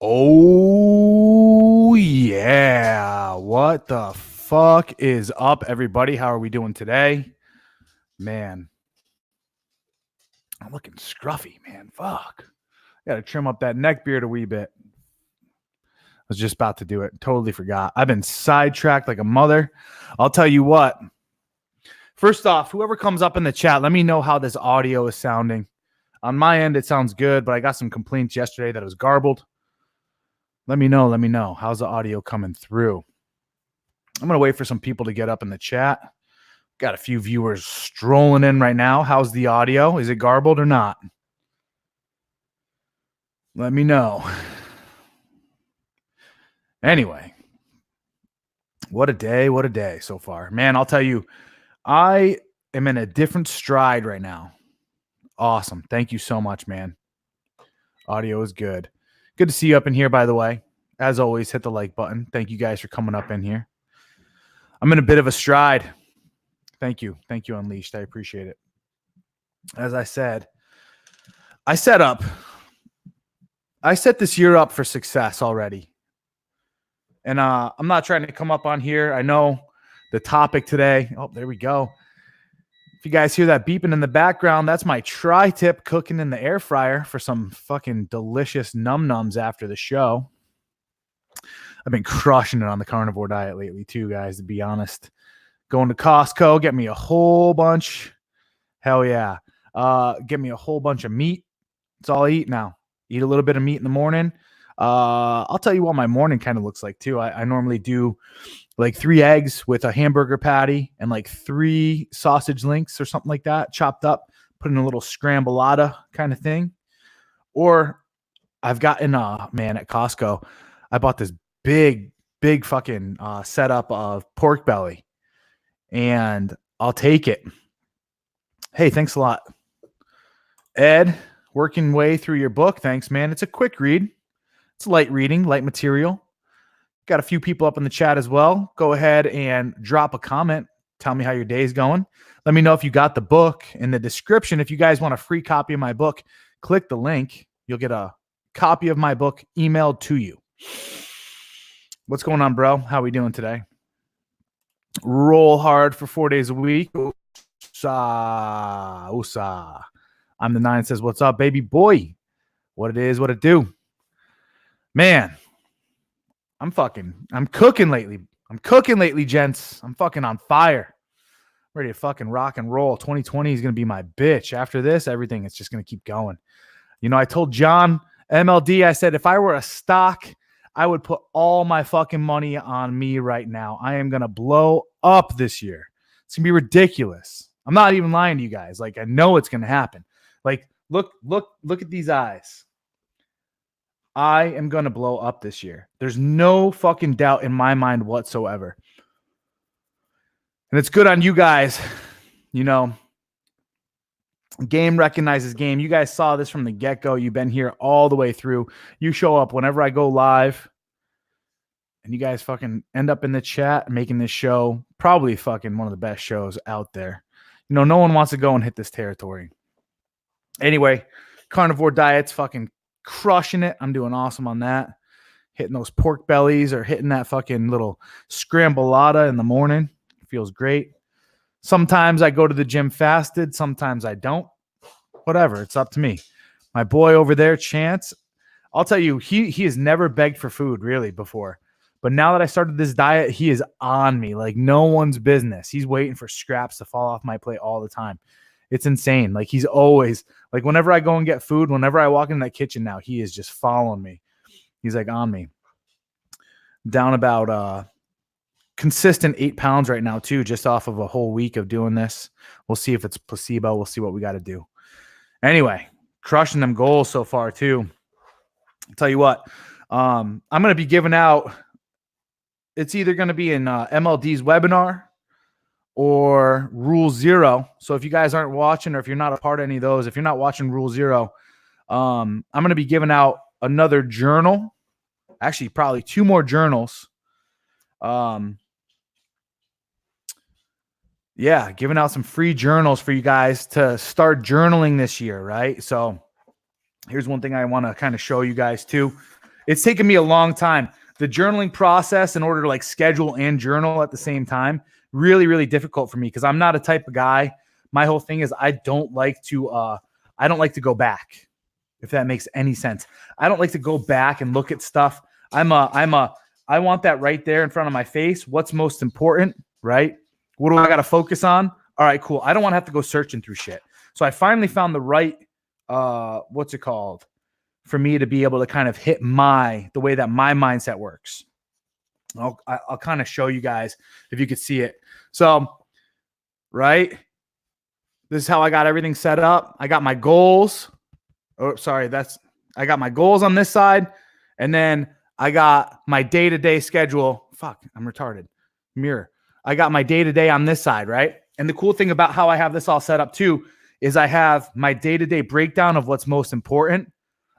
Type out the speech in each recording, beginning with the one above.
Oh, yeah. What the fuck is up, everybody? How are we doing today? Man, I'm looking scruffy, man. Fuck. Got to trim up that neck beard a wee bit. I was just about to do it. Totally forgot. I've been sidetracked like a mother. I'll tell you what. First off, whoever comes up in the chat, let me know how this audio is sounding. On my end, it sounds good, but I got some complaints yesterday that it was garbled. Let me know. How's the audio coming through? I'm going to wait for some people to get up in the chat. Got a few viewers strolling in right now. How's the audio? Is it garbled or not? Let me know. Anyway, what a day so far. Man, I'll tell you, I am in a different stride right now. Awesome. Thank you so much, man. Audio is good. Good to see you up in here, by the way. As always, hit the like button. Thank you guys for coming up in here. I'm in a bit of a stride. Thank you, Unleashed. I appreciate it. As I said, I set this year up for success already. And I'm not trying to come up on here. I know the topic today. Oh, there we go. If you guys hear that beeping in the background, that's my TriTip cooking in the air fryer for some fucking delicious num-nums after the show. I've been crushing it on the carnivore diet lately too, guys, to be honest. Going to Costco, get me a whole bunch. Hell yeah. Get me a whole bunch of meat. It's all I eat now. Eat a little bit of meat in the morning. I'll tell you what my morning kind of looks like too. I normally do like 3 eggs with a hamburger patty and like 3 sausage links or something like that, chopped up, put in a little scramblata kind of thing. Or I've gotten, man, at Costco, I bought this big fucking setup of pork belly, and I'll take it. Hey, thanks a lot. Ed, working way through your book. Thanks, man. It's a quick read. It's light reading, light material. Got a few people up in the chat as well. Go ahead and drop a comment. Tell me how your day's going. Let me know if you got the book. In the description, if you guys want a free copy of my book, click the link. You'll get a copy of my book emailed to you. What's going on, bro? How we doing today? Roll hard for 4 days a week. Usa. I'm the 9 says, what's up, baby boy? What it is, what it do. Man, I'm cooking lately. Gents. I'm fucking on fire. Ready to fucking rock and roll. 2020 is going to be my bitch. After this, everything is just going to keep going. You know, I told John MLD, I said, if I were a stock, I would put all my fucking money on me right now. I am going to blow up this year. It's going to be ridiculous. I'm not even lying to you guys. Like, I know it's going to happen. Like, look at these eyes. I am going to blow up this year. There's no fucking doubt in my mind whatsoever. And it's good on you guys. You know, game recognizes game. You guys saw this from the get-go. You've been here all the way through. You show up whenever I go live. And you guys fucking end up in the chat making this show probably fucking one of the best shows out there. You know, no one wants to go and hit this territory. Anyway, carnivore diet's fucking crushing it. I'm doing awesome on that. Hitting those pork bellies or hitting that fucking little scramblata in the morning. It feels great. Sometimes I go to the gym fasted. Sometimes I don't. Whatever. It's up to me. My boy over there, Chance, I'll tell you, he has never begged for food really before. But now that I started this diet, he is on me like no one's business. He's waiting for scraps to fall off my plate all the time. It's insane. Like, he's always, like, whenever I go and get food, whenever I walk in that kitchen now, he is just following me. He's like on me. Down about consistent 8 pounds right now too, just off of a whole week of doing this. We'll see if it's placebo. We'll see what we got to do. Anyway, crushing them goals so far too. I'll tell you what, I'm going to be giving out, it's either going to be in MLD's webinar or Rule Zero. So if you guys aren't watching, or if you're not a part of any of those, if you're not watching Rule Zero, I'm going to be giving out another journal. Actually, probably 2 more journals. Yeah, giving out some free journals for you guys to start journaling this year, right? So here's one thing I want to kind of show you guys too. It's taken me a long time. The journaling process in order to like schedule and journal at the same time, really, really difficult for me because I'm not a type of guy. My whole thing is I don't like to go back, if that makes any sense. I don't like to go back and look at stuff. I want that right there in front of my face. What's most important, right? What do I got to focus on? All right, cool. I don't want to have to go searching through shit. So I finally found the right, what's it called? For me to be able to kind of hit the way that my mindset works. I'll kind of show you guys if you could see it. So, right, this is how I got everything set up. I got my goals. Oh, sorry, I got my goals on this side, and then I got my day-to-day schedule. Fuck, I'm retarded. Mirror. I got my day-to-day on this side, right? And the cool thing about how I have this all set up too is I have my day-to-day breakdown of what's most important.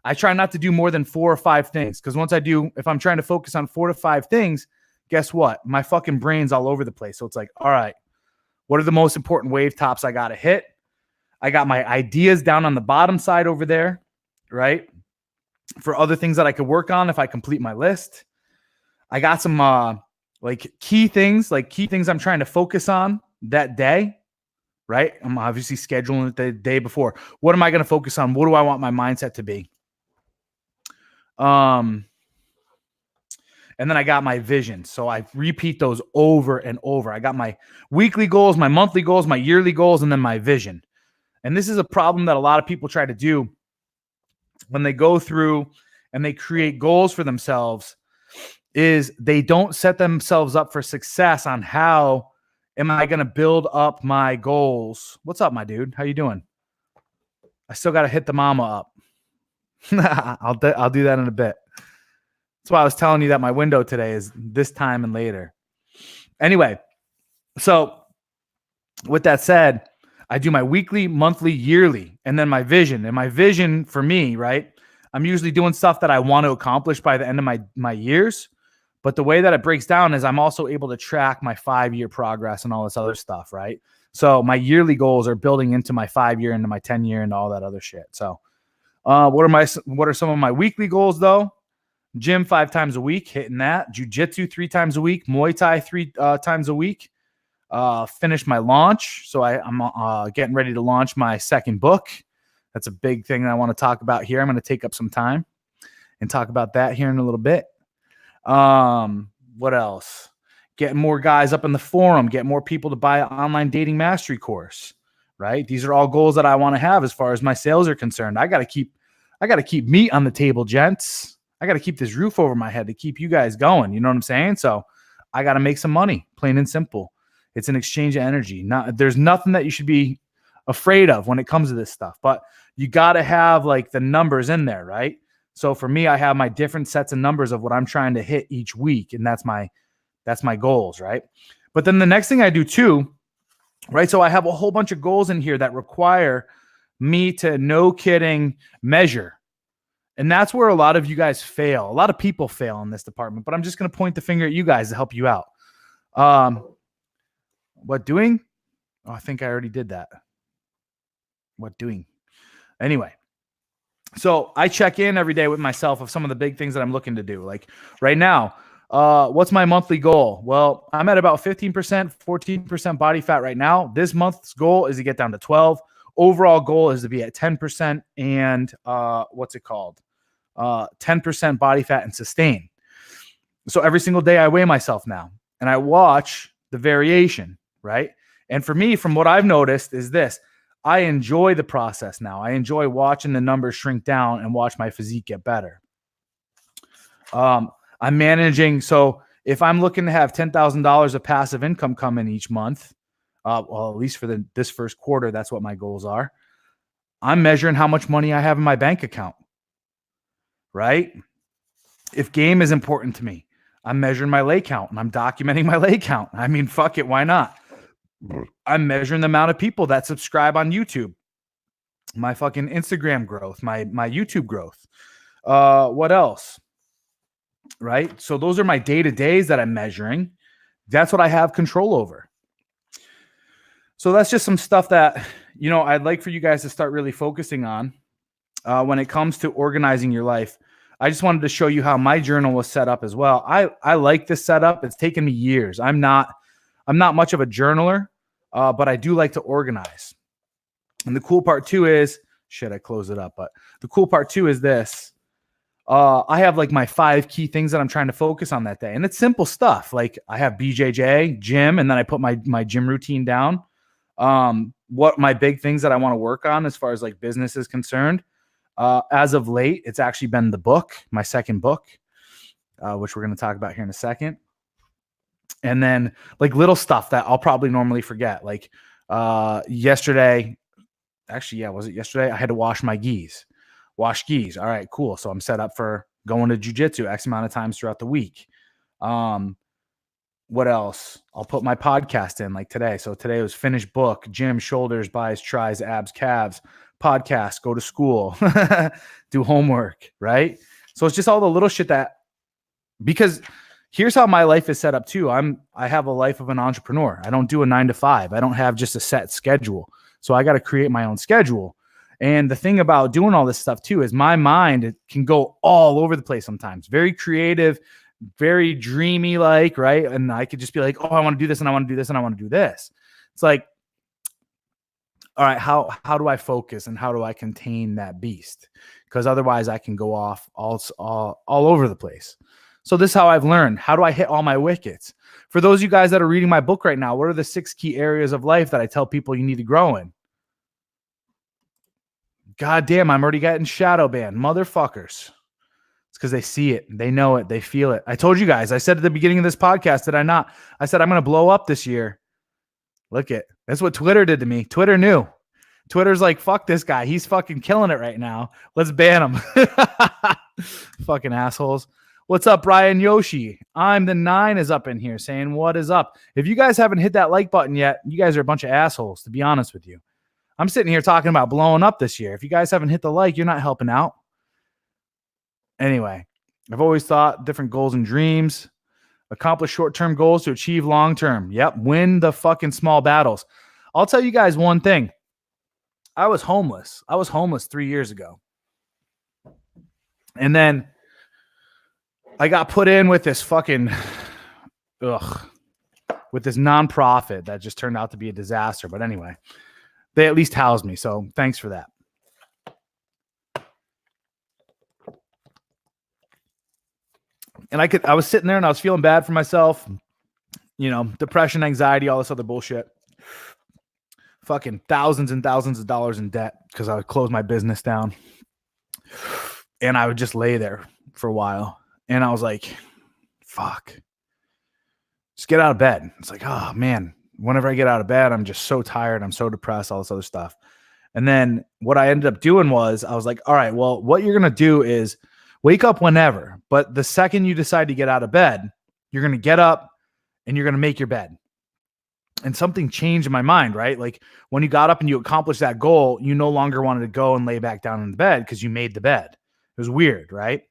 I try not to do more than 4 or 5 things because if I'm trying to focus on 4 to 5 things, guess what? My fucking brain's all over the place. So it's like, all right, what are the most important wave tops I got to hit? I got my ideas down on the bottom side over there, right? For other things that I could work on if I complete my list. I got some key things I'm trying to focus on that day, right? I'm obviously scheduling it the day before. What am I going to focus on? What do I want my mindset to be? And then I got my vision. So I repeat those over and over. I got my weekly goals, my monthly goals, my yearly goals, and then my vision. And this is a problem that a lot of people try to do when they go through and they create goals for themselves is they don't set themselves up for success on how am I going to build up my goals. What's up, my dude? How you doing? I still got to hit the mama up. I'll do that in a bit. That's why I was telling you that my window today is this time and later. Anyway, so with that said, I do my weekly, monthly, yearly, and then my vision. And my vision for me, right? I'm usually doing stuff that I want to accomplish by the end of my years. But the way that it breaks down is I'm also able to track my 5-year progress and all this other stuff, right? So my yearly goals are building into my 5-year, into my 10-year, and all that other shit. So what are some of my weekly goals though? Gym 5 times a week, hitting that. Jiu-jitsu 3 times a week. Muay Thai 3 times a week. Finish my launch. So I'm getting ready to launch my second book. That's a big thing that I want to talk about here. I'm going to take up some time and talk about that here in a little bit. What else? Getting more guys up in the forum, get more people to buy an online dating mastery course, right? These are all goals that I want to have as far as my sales are concerned. I got to keep meat on the table, gents. I got to keep this roof over my head to keep you guys going. You know what I'm saying? So I got to make some money, plain and simple. It's an exchange of energy. There's nothing that you should be afraid of when it comes to this stuff, but you got to have like the numbers in there, right? So for me, I have my different sets of numbers of what I'm trying to hit each week. And that's my goals, right? But then the next thing I do too, right? So I have a whole bunch of goals in here that require me to, no kidding, measure. And that's where a lot of you guys fail. A lot of people fail in this department, but I'm just going to point the finger at you guys to help you out. What doing? Oh, I think I already did that. What doing? Anyway, so I check in every day with myself of some of the big things that I'm looking to do. Like right now, what's my monthly goal? Well, I'm at about 15%, 14% body fat right now. This month's goal is to get down to 12. Overall goal is to be at 10% and 10% body fat and sustain. So every single day I weigh myself now and I watch the variation, right? And for me, from what I've noticed is this, I enjoy the process now. I enjoy watching the numbers shrink down and watch my physique get better. I'm managing. So if I'm looking to have $10,000 of passive income come in each month, well, at least for this first quarter, that's what my goals are. I'm measuring how much money I have in my bank account, right? If game is important to me, I'm measuring my lay count and I'm documenting my lay count. I mean, fuck it. Why not? I'm measuring the amount of people that subscribe on YouTube, my fucking Instagram growth, my YouTube growth. What else? Right? So those are my day-to-days that I'm measuring. That's what I have control over. So that's just some stuff that, I'd like for you guys to start really focusing on when it comes to organizing your life. I just wanted to show you how my journal was set up as well. I like this setup. It's taken me years. I'm not much of a journaler, but I do like to organize. And the cool part too is, shit, I closed it up. But the cool part too is this. I have like my 5 key things that I'm trying to focus on that day. And it's simple stuff. Like I have BJJ, gym, and then I put my gym routine down. What my big things that I want to work on as far as like business is concerned. As of late, it's actually been the book, my second book, which we're going to talk about here in a second. And then like little stuff that I'll probably normally forget. Like yesterday, actually, yeah, was it yesterday? I had to wash my gis. Wash gis. All right, cool. So I'm set up for going to jiu-jitsu X amount of times throughout the week. What else? I'll put my podcast in like today. So today was finish book, gym, shoulders, buys, tries, abs, calves, podcast, go to school, do homework, right? So it's just all the little shit that, because here's how my life is set up too. I have a life of an entrepreneur. I don't do a 9 to 5. I don't have just a set schedule. So I got to create my own schedule. And the thing about doing all this stuff too is my mind, it can go all over the place sometimes. Very creative, very dreamy like, right? And I could just be like, oh, I want to do this and I want to do this and I want to do this. It's like, all right, how do I focus and how do I contain that beast? Because otherwise I can go off all over the place. So this is how I've learned. How do I hit all my wickets? For those of you guys that are reading my book right now, what are the 6 key areas of life that I tell people you need to grow in? God damn, I'm already getting shadow banned. Motherfuckers. It's because they see it. They know it. They feel it. I told you guys. I said at the beginning of this podcast, did I not? I said I'm going to blow up this year. Look it. That's what Twitter did to me. Twitter knew. Twitter's like, fuck this guy. He's fucking killing it right now. Let's ban him. Fucking assholes. What's up, Brian Yoshi? I'm the 9 is up in here saying, what is up? If you guys haven't hit that like button yet, you guys are a bunch of assholes, to be honest with you. I'm sitting here talking about blowing up this year. If you guys haven't hit the like, you're not helping out. Anyway, I've always thought different goals and dreams. Accomplish short-term goals to achieve long-term. Yep, win the fucking small battles. I'll tell you guys one thing. I was homeless. I was homeless 3 years ago. And then I got put in with this fucking, with this nonprofit that just turned out to be a disaster. But anyway, they at least housed me. So thanks for that. And I was sitting there and I was feeling bad for myself, you know, depression, anxiety, all this other bullshit. Fucking thousands and thousands of dollars in debt because I would close my business down. And I would just lay there for a while. And I was like, fuck. Just get out of bed. It's like, oh, man. Whenever I get out of bed, I'm just so tired. I'm so depressed, all this other stuff. And then what I ended up doing was I was like, all right, well, what you're going to do is wake up whenever. But the second you decide to get out of bed, you're going to get up and you're going to make your bed. And something changed in my mind, right? Like when you got up and you accomplished that goal, you no longer wanted to go and lay back down in the bed because you made the bed. It was weird, right?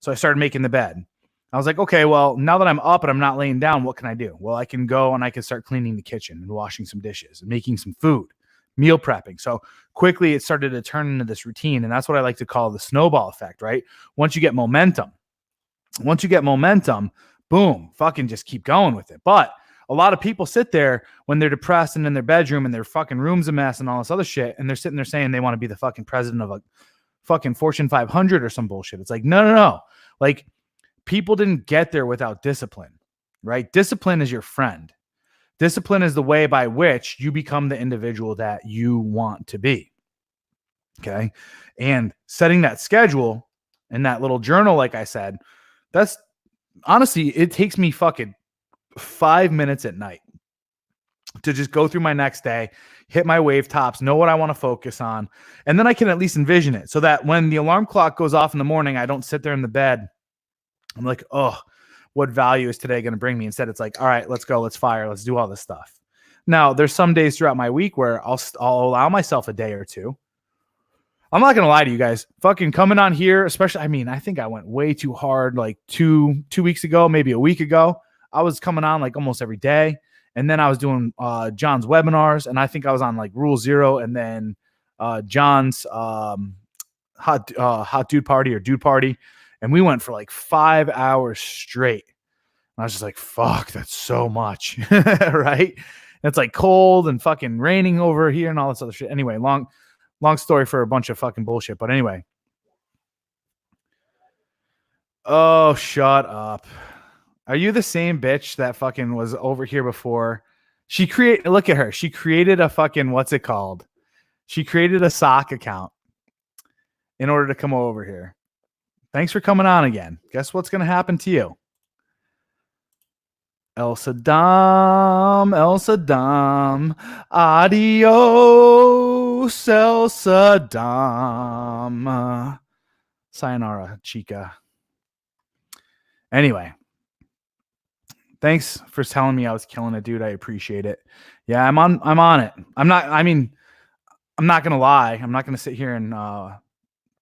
So I started making the bed. I was like, okay, well, now that I'm up and I'm not laying down, what can I do? Well, I can go and I can start cleaning the kitchen and washing some dishes and making some food, meal prepping. So quickly it started to turn into this routine. And that's what I like to call the snowball effect, right? Once you get momentum, boom, fucking just keep going with it. But a lot of people sit there when they're depressed and in their bedroom and their fucking room's a mess and all this other shit. And they're sitting there saying they want to be the fucking president of a fucking Fortune 500 or some bullshit. It's like, no. Like people didn't get there without discipline, right? Discipline is your friend. Discipline is the way by which you become the individual that you want to be. Okay. And setting that schedule and that little journal, like I said, that's honestly, it takes me fucking 5 minutes at night to just go through my next day, hit my wave tops, know what I want to focus on. And then I can at least envision it so that when the alarm clock goes off in the morning, I don't sit there in the bed. I'm like, oh, what value is today going to bring me? Instead, it's like, all right, let's go, let's fire, let's do all this stuff. Now, there's some days throughout my week where I'll allow myself a day or two. I'm not going to lie to you guys. Fucking coming on here, especially, I mean, I think I went way too hard like two weeks ago, maybe a week ago. I was coming on like almost every day. And then I was doing John's webinars. And I think I was on like Rule 0 and then John's hot dude party or dude party. And we went for like 5 hours straight. And I was just like, fuck, that's so much. Right? And it's like cold and fucking raining over here and all this other shit. Anyway, long story for a bunch of fucking bullshit. But anyway. Oh, shut up. Are you the same bitch that fucking was over here before? Look at her. She created a fucking, what's it called? She created a sock account in order to come over here. Thanks for coming on again. Guess what's going to happen to you? El Saddam, adios, El Saddam. Sayonara, chica. Anyway, thanks for telling me I was killing it, dude. I appreciate it. Yeah, I'm on it. I'm not gonna lie. I'm not gonna sit here and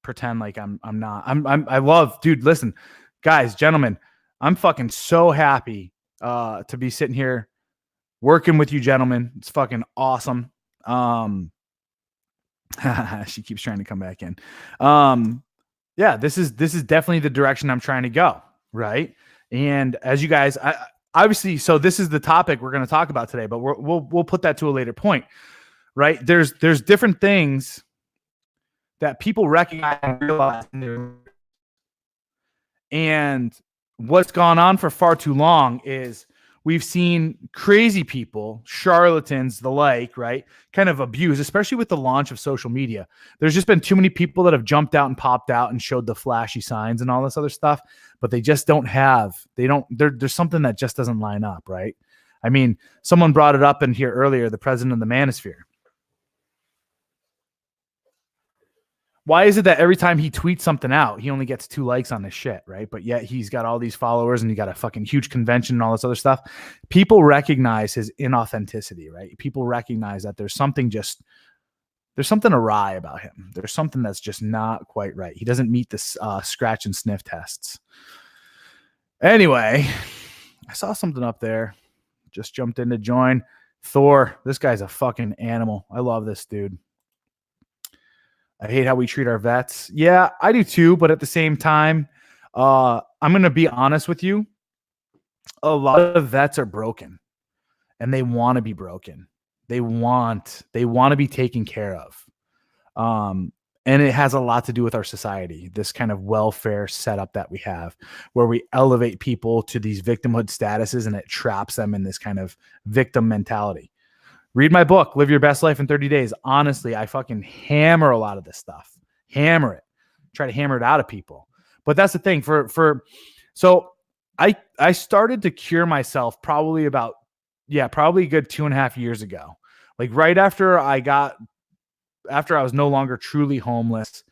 pretend like I'm not. I love, dude. Listen, guys, gentlemen, I'm fucking so happy to be sitting here working with you, gentlemen. It's fucking awesome. She keeps trying to come back in. Yeah, this is definitely the direction I'm trying to go, right? And as you guys, obviously, so this is the topic we're going to talk about today, but we'll put that to a later point, right? There's different things that people recognize and realize, and what's gone on for far too long is we've seen crazy people, charlatans, the like, right, kind of abuse, especially with the launch of social media. There's just been too many people that have jumped out and popped out and showed the flashy signs and all this other stuff, but they just there's something that just doesn't line up, right? I mean, someone brought it up in here earlier, the president of the manosphere. Why is it that every time he tweets something out, he only gets 2 likes on this shit, right? But yet he's got all these followers and he got a fucking huge convention and all this other stuff. People recognize his inauthenticity, right? People recognize that there's something awry about him. There's something that's just not quite right. He doesn't meet the scratch and sniff tests. Anyway, I saw something up there. Just jumped in to join. Thor, this guy's a fucking animal. I love this dude. I hate how we treat our vets. Yeah, I do too. But at the same time, I'm going to be honest with you. A lot of vets are broken and they want to be broken. They want to be taken care of. And it has a lot to do with our society, this kind of welfare setup that we have where we elevate people to these victimhood statuses and it traps them in this kind of victim mentality. Read my book, Live Your Best Life in 30 Days. Honestly, I fucking hammer a lot of this stuff. Hammer it. Try to hammer it out of people. But that's the thing. So I started to cure myself probably a good 2.5 years ago. Like right after I was no longer truly homeless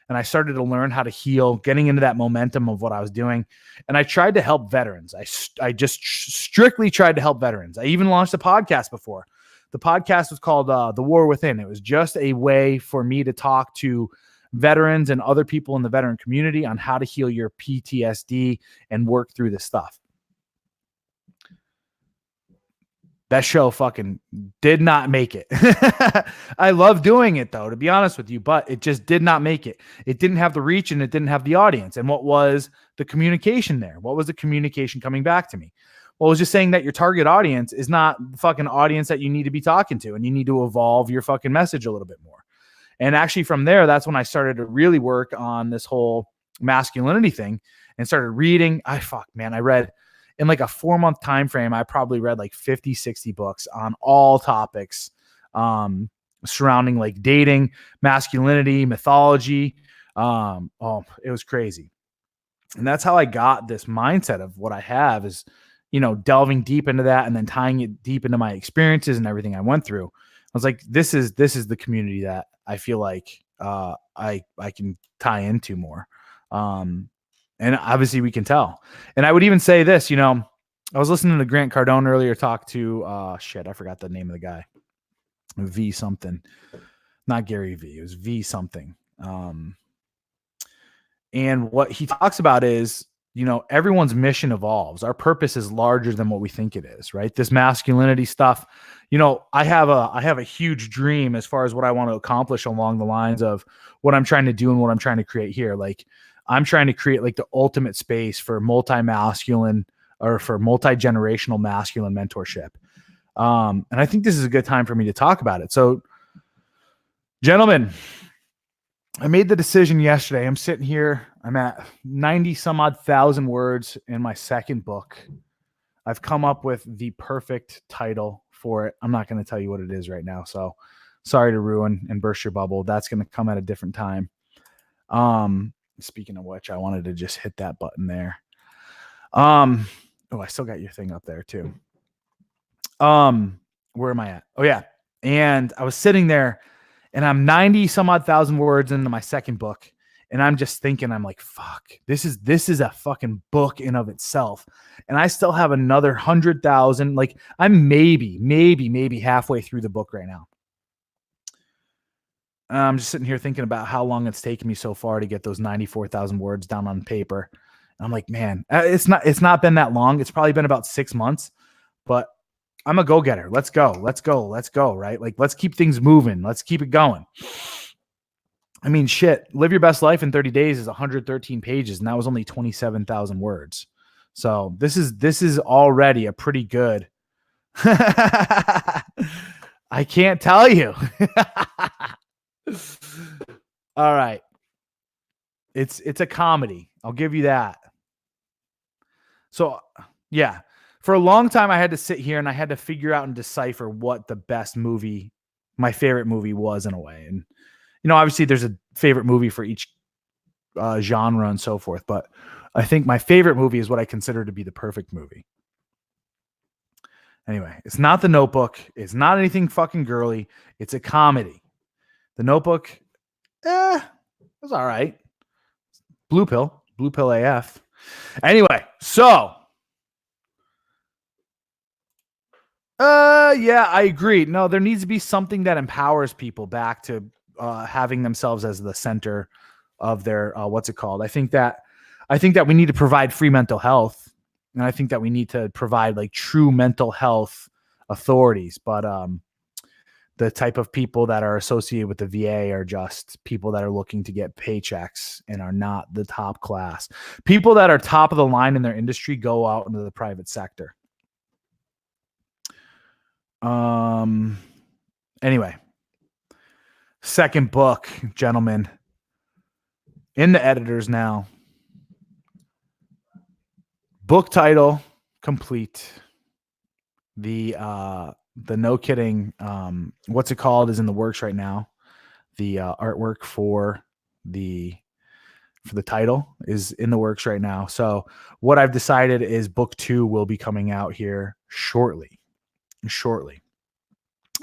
and I started to learn how to heal, getting into that momentum of what I was doing. And I tried to help veterans. I just strictly tried to help veterans. I even launched a podcast before. The podcast was called The War Within. It was just a way for me to talk to veterans and other people in the veteran community on how to heal your PTSD and work through this stuff. That show fucking did not make it. I love doing it though, to be honest with you, but it just did not make it. It didn't have the reach and it didn't have the audience. And what was the communication there? What was the communication coming back to me? Well, it was just saying that your target audience is not the fucking audience that you need to be talking to, and you need to evolve your fucking message a little bit more. And actually from there, that's when I started to really work on this whole masculinity thing and started reading. I read in like a 4-month time frame. I probably read like 50, 60 books on all topics surrounding like dating, masculinity, mythology. It was crazy. And that's how I got this mindset of what I have is, delving deep into that and then tying it deep into my experiences and everything I went through. I was like, this is the community that I feel like I can tie into more. And obviously we can tell. And I would even say this, I was listening to Grant Cardone earlier talk to, I forgot the name of the guy. V something, not Gary V. It was V something. And what he talks about is everyone's mission evolves. Our purpose is larger than what we think it is, right? This masculinity stuff, I have a huge dream as far as what I want to accomplish along the lines of what I'm trying to do and what I'm trying to create here. Like, I'm trying to create like the ultimate space for multi-masculine or for multi-generational masculine mentorship. And I think this is a good time for me to talk about it. So, gentlemen, I made the decision yesterday. I'm sitting here. I'm at 90 some odd thousand words in my second book. I've come up with the perfect title for it. I'm not going to tell you what it is right now. So sorry to ruin and burst your bubble. That's going to come at a different time. Speaking of which, I wanted to just hit that button there. I still got your thing up there too. Where am I at? Oh yeah. And I was sitting there and I'm 90 some odd thousand words into my second book. And I'm just thinking, I'm like, fuck, this is a fucking book in of itself. And I still have another 100,000. Like, I'm maybe halfway through the book right now. I'm just sitting here thinking about how long it's taken me so far to get those 94,000 words down on paper. And I'm like, man, it's not been that long. It's probably been about 6 months, but I'm a go-getter. Let's go. Right? Like, let's keep things moving. Let's keep it going. I mean, shit, Live Your Best Life in 30 Days is 113 pages, and that was only 27,000 words. So this is already a pretty good. I can't tell you. All right. It's a comedy. I'll give you that. So, yeah. For a long time, I had to sit here and I had to figure out and decipher what the best movie, my favorite movie was in a way. And, obviously there's a favorite movie for each genre and so forth. But I think my favorite movie is what I consider to be the perfect movie. Anyway, it's not The Notebook. It's not anything fucking girly. It's a comedy. The Notebook, it was all right. Blue pill AF. Anyway, so... yeah, I agree. No, there needs to be something that empowers people back to having themselves as the center of their what's it called? I think that we need to provide free mental health, and I think that we need to provide like true mental health authorities. But the type of people that are associated with the VA are just people that are looking to get paychecks and are not the top class. People that are top of the line in their industry go out into the private sector. Anyway, second book, gentlemen, in the editors now. Book title complete. The no kidding, what's it called is in the works right now. The artwork for the title is in the works right now. So what I've decided is book 2 will be coming out here shortly.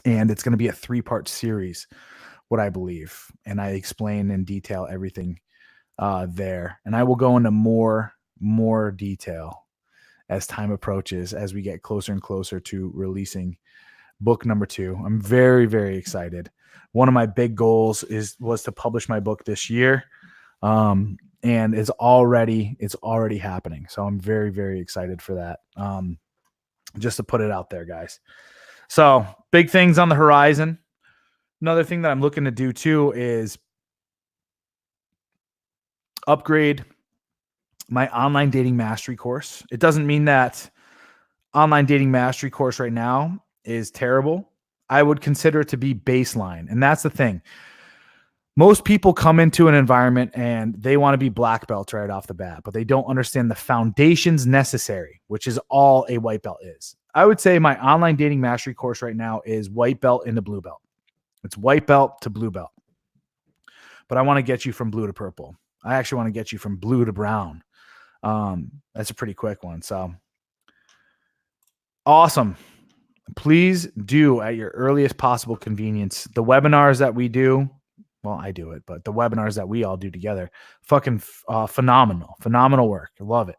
And it's going to be a 3-part series, what I believe. And I explain in detail everything there. And I will go into more detail as time approaches, as we get closer and closer to releasing book number 2. I'm very, very excited. One of my big goals was to publish my book this year. And it's already happening. So I'm very, very excited for that. Just to put it out there, guys. So big things on the horizon. Another thing that I'm looking to do too is upgrade my online dating mastery course. It doesn't mean that online dating mastery course right now is terrible. I would consider it to be baseline. And that's the thing. Most people come into an environment and they want to be black belts right off the bat, but they don't understand the foundations necessary, which is all a white belt is. I would say my online dating mastery course right now is white belt into blue belt. It's white belt to blue belt. But I want to get you from blue to purple. I actually want to get you from blue to brown. That's a pretty quick one. So awesome. Please do at your earliest possible convenience. The webinars that we do, well, I do it, but the webinars that we all do together, fucking phenomenal work. I love it.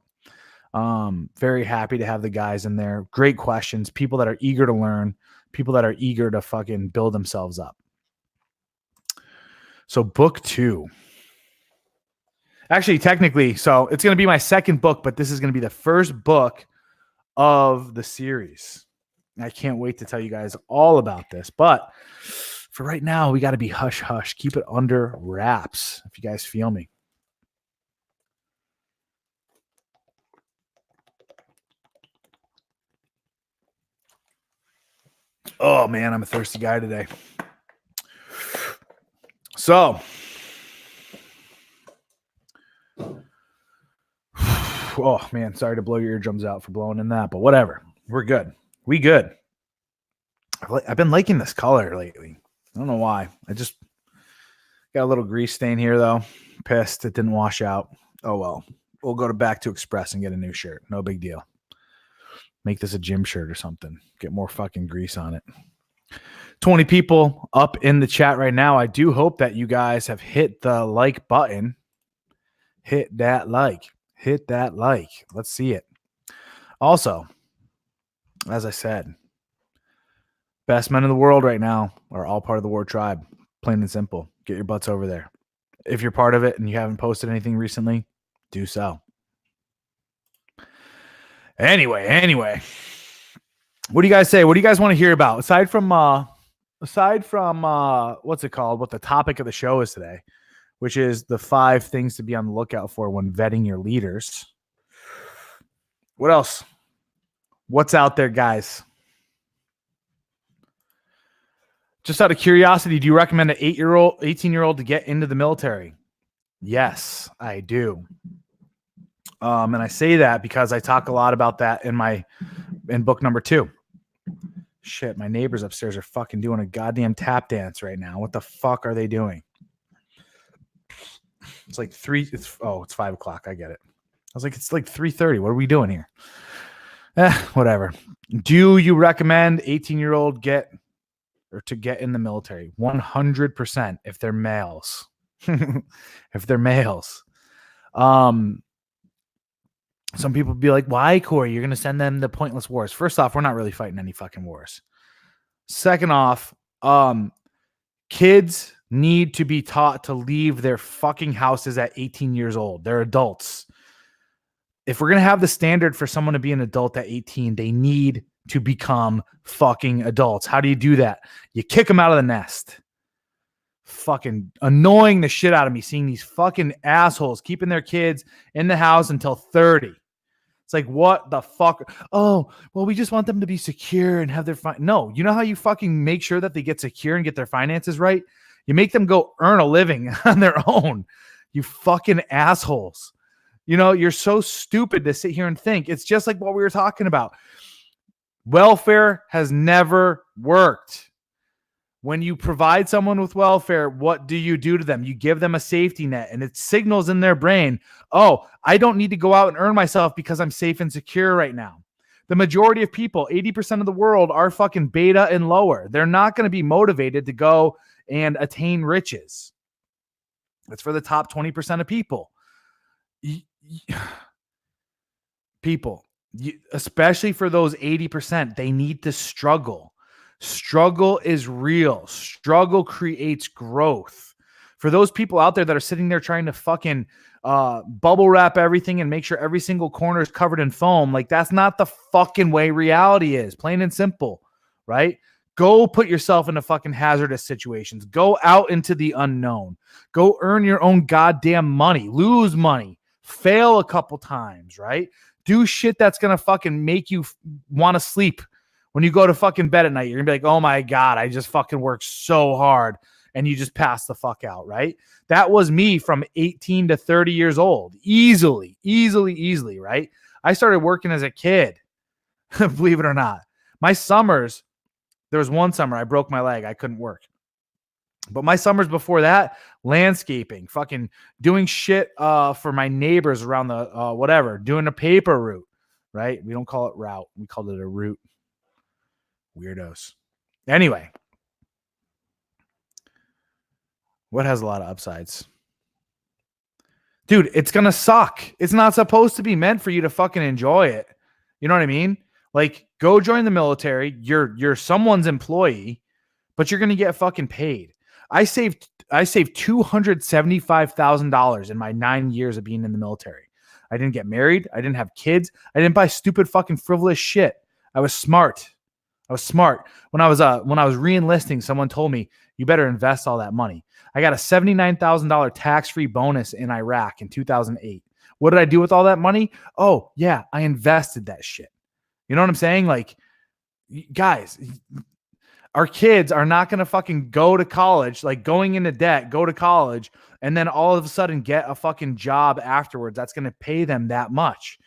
Very happy to have the guys in there. Great questions. People that are eager to learn. People that are eager to fucking build themselves up. So book 2. Actually, technically, so it's going to be my second book, but this is going to be the first book of the series. I can't wait to tell you guys all about this. But for right now, we got to be hush hush. Keep it under wraps, if you guys feel me. Oh, man, I'm a thirsty guy today. So, oh, man, sorry to blow your eardrums out for blowing in that, but whatever. We're good. We good. I've been liking this color lately. I don't know why. I just got a little grease stain here, though. Pissed. It didn't wash out. Oh, well. We'll go back to Express and get a new shirt. No big deal. Make this a gym shirt or something. Get more fucking grease on it. 20 people up in the chat right now. I do hope that you guys have hit the like button. Hit that like. Hit that like. Let's see it. Also, as I said, best men in the world right now are all part of the War Tribe. Plain and simple. Get your butts over there. If you're part of it and you haven't posted anything recently, do so. Anyway. What do you guys say? What do you guys want to hear about? Aside from what's it called? What the topic of the show is today, which is the 5 things to be on the lookout for when vetting your leaders. What else? What's out there, guys? Just out of curiosity, do you recommend an 18-year-old to get into the military? Yes, I do. And I say that because I talk a lot about that in book number 2. Shit, my neighbors upstairs are fucking doing a goddamn tap dance right now. What the fuck are they doing? It's like it's 5 o'clock. I get it. I was like, it's like 3:30. What are we doing here? Whatever. Do you recommend 18-year-old to get in the military? 100% if they're males. If they're males. Some people be like, why, Corey? You're going to send them to pointless wars. First off, we're not really fighting any fucking wars. Second off, kids need to be taught to leave their fucking houses at 18 years old. They're adults. If we're going to have the standard for someone to be an adult at 18, they need to become fucking adults. How do you do that? You kick them out of the nest. Fucking annoying the shit out of me seeing these fucking assholes keeping their kids in the house until 30. It's like, what the fuck? Oh, well, we just want them to be secure and have their No, you know how you fucking make sure that they get secure and get their finances right? You make them go earn a living on their own. You fucking assholes. You know, you're so stupid to sit here and think. It's just like what we were talking about. Welfare has never worked. When you provide someone with welfare, what do you do to them? You give them a safety net, and it signals in their brain, oh, I don't need to go out and earn myself because I'm safe and secure right now. The majority of people, 80% of the world, are fucking beta and lower. They're not going to be motivated to go and attain riches. That's for the top 20% of people. Especially for those 80%, they need to struggle. Struggle is real. Struggle creates growth. For those people out there that are sitting there trying to fucking bubble wrap everything and make sure every single corner is covered in foam, like that's not the fucking way reality is. Plain and simple, right? Go put yourself into fucking hazardous situations. Go out into the unknown. Go earn your own goddamn money. Lose money. Fail a couple times, right? Do shit that's going to fucking make you want to sleep. When you go to fucking bed at night, you're going to be like, oh my God, I just fucking worked so hard. And you just pass the fuck out, right? That was me from 18 to 30 years old. Easily, right? I started working as a kid, believe it or not. My summers, there was one summer I broke my leg. I couldn't work. But my summers before that, landscaping, fucking doing shit for my neighbors around the doing a paper route, right? We don't call it route. We called it a route. Weirdos. Anyway, what has a lot of upsides? Dude, it's going to suck. It's not supposed to be meant for you to fucking enjoy it. You know what I mean? Like, go join the military. You're someone's employee, but you're going to get fucking paid. I saved I saved $275,000 in my 9 years of being in the military. I didn't get married. I didn't have kids. I didn't buy stupid fucking frivolous shit. I was smart. When I was re-enlisting, someone told me, you better invest all that money. I got a $79,000 tax-free bonus in Iraq in 2008. What did I do with all that money? Oh, yeah, I invested that shit. You know what I'm saying? Like, guys, our kids are not going to fucking go to college, like going into debt, go to college, and then all of a sudden get a fucking job afterwards that's going to pay them that much.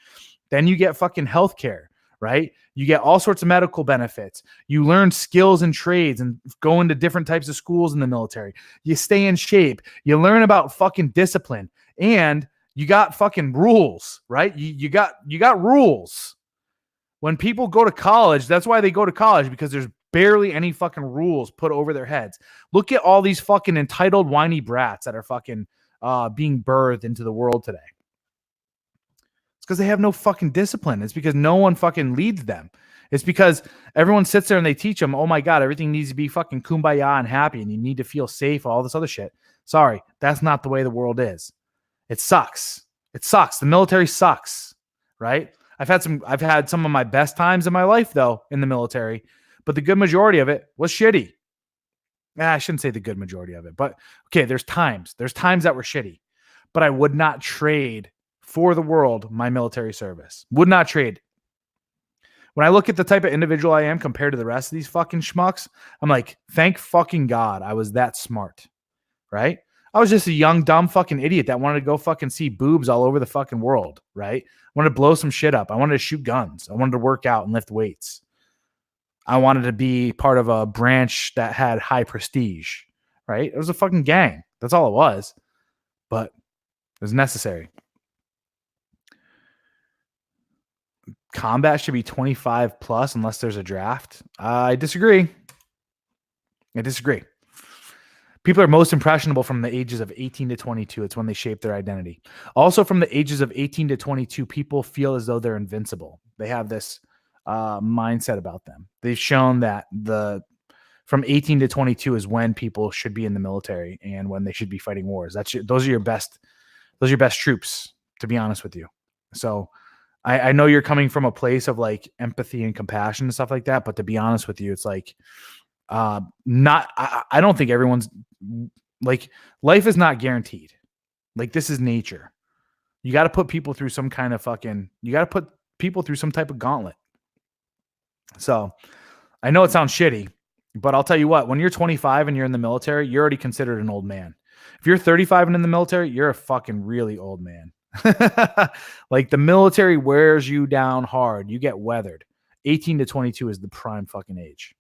Then you get fucking healthcare, right? You get all sorts of medical benefits. You learn skills and trades and go into different types of schools in the military. You stay in shape. You learn about fucking discipline, and you got fucking rules, right? You got rules. When people go to college, that's why they go to college, because there's barely any fucking rules put over their heads. Look at all these fucking entitled whiny brats that are fucking being birthed into the world today. It's because they have no fucking discipline. It's because no one fucking leads them. It's because everyone sits there and they teach them, oh my God, everything needs to be fucking kumbaya and happy, and you need to feel safe, all this other shit. Sorry, that's not the way the world is. It sucks. It sucks. The military sucks, right? I've had some of my best times in my life, though, in the military, but the good majority of it was shitty. I shouldn't say the good majority of it, but okay, there's times that were shitty, but I would not trade for the world my military service. Would not trade. When I look at the type of individual I am compared to the rest of these fucking schmucks, I'm like, thank fucking God I was that smart, right? I was just a young, dumb fucking idiot that wanted to go fucking see boobs all over the fucking world, right? I wanted to blow some shit up. I wanted to shoot guns. I wanted to work out and lift weights. I wanted to be part of a branch that had high prestige, right? It was a fucking gang. That's all it was. But it was necessary. Combat should be 25 plus unless there's a draft. I disagree. People are most impressionable from the ages of 18 to 22. It's when they shape their identity. Also, from the ages of 18 to 22, people feel as though they're invincible. They have this mindset about them. They've shown that from 18 to 22 is when people should be in the military and when they should be fighting wars. Those are your best troops, to be honest with you. So I know you're coming from a place of like empathy and compassion and stuff like that, but to be honest with you, it's like I don't think everyone's like, life is not guaranteed. Like, this is nature. You got to put people through some kind of some type of gauntlet. So I know it sounds shitty, but I'll tell you what, when you're 25 and you're in the military, you're already considered an old man. If you're 35 and in the military, you're a fucking really old man. Like, the military wears you down hard. You get weathered. 18 to 22 is the prime fucking age.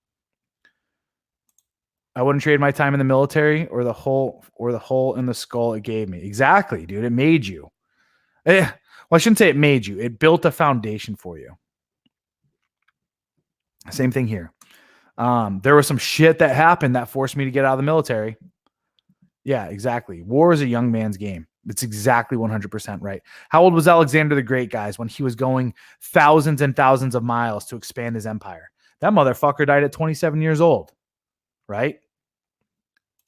I wouldn't trade my time in the military or the hole in the skull it gave me. Exactly, dude. It made you. Well, I shouldn't say it made you. It built a foundation for you. Same thing here. There was some shit that happened that forced me to get out of the military. Yeah, exactly. War is a young man's game. It's exactly 100% right. How old was Alexander the Great, guys, when he was going thousands and thousands of miles to expand his empire? That motherfucker died at 27 years old, right?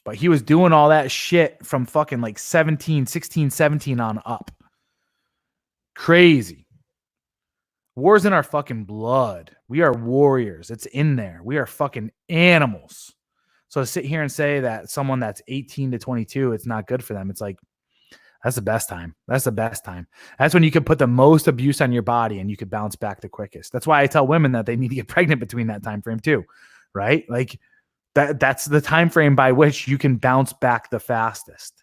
But he was doing all that shit from fucking like 16, 17 on up. Crazy. War's in our fucking blood. We are warriors. It's in there. We are fucking animals. So to sit here and say that someone that's 18 to 22, it's not good for them. It's like, that's the best time. That's the best time. That's when you can put the most abuse on your body and you could bounce back the quickest. That's why I tell women that they need to get pregnant between that time frame too, right? Like that's the time frame by which you can bounce back the fastest.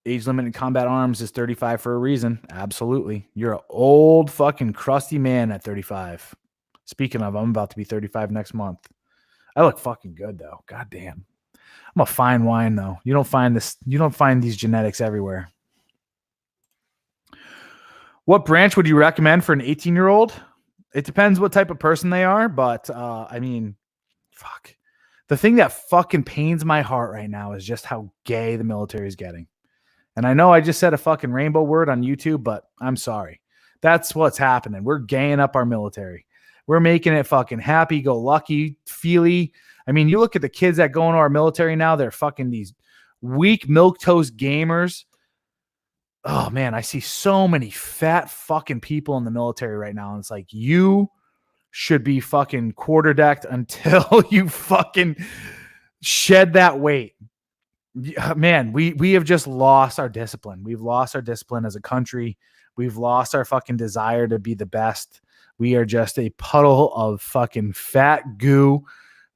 Age limit in combat arms is 35 for a reason. Absolutely. You're an old fucking crusty man at 35. Speaking of, I'm about to be 35 next month. I look fucking good though. God damn. I'm a fine wine though. You don't find these genetics everywhere. What branch would you recommend for an 18-year-old? It depends what type of person they are, but I mean, fuck. The thing that fucking pains my heart right now is just how gay the military is getting. And I know I just said a fucking rainbow word on YouTube, but I'm sorry. That's what's happening. We're gaying up our military. We're making it fucking happy-go-lucky, feely. I mean, you look at the kids that go into our military now, they're fucking these weak milquetoast gamers. Oh man, I see so many fat fucking people in the military right now. And it's like, you should be fucking quarter decked until you fucking shed that weight. Man, we have just lost our discipline. We've lost our discipline as a country. We've lost our fucking desire to be the best. We are just a puddle of fucking fat goo.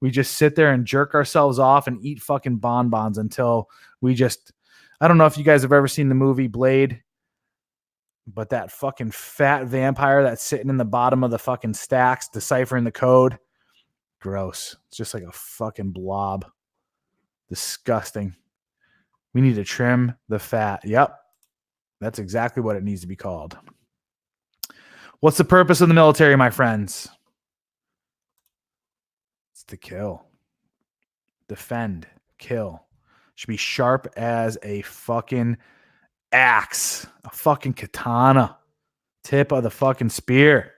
We just sit there and jerk ourselves off and eat fucking bonbons until we just, I don't know if you guys have ever seen the movie Blade, but that fucking fat vampire that's sitting in the bottom of the fucking stacks deciphering the code. Gross. It's just like a fucking blob. Disgusting. We need to trim the fat. Yep. That's exactly what it needs to be called. What's the purpose of the military, my friends? It's to kill. Defend. Kill. Should be sharp as a fucking axe. A fucking katana. Tip of the fucking spear.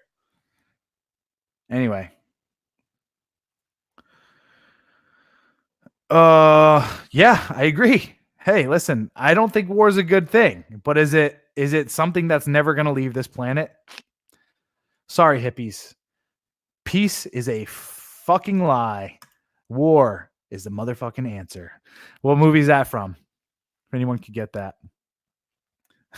Anyway. Yeah, I agree. Hey, listen, I don't think war is a good thing, but is it something that's never going to leave this planet? Sorry, hippies. Peace is a fucking lie. War is the motherfucking answer. What movie is that from? If anyone could get that.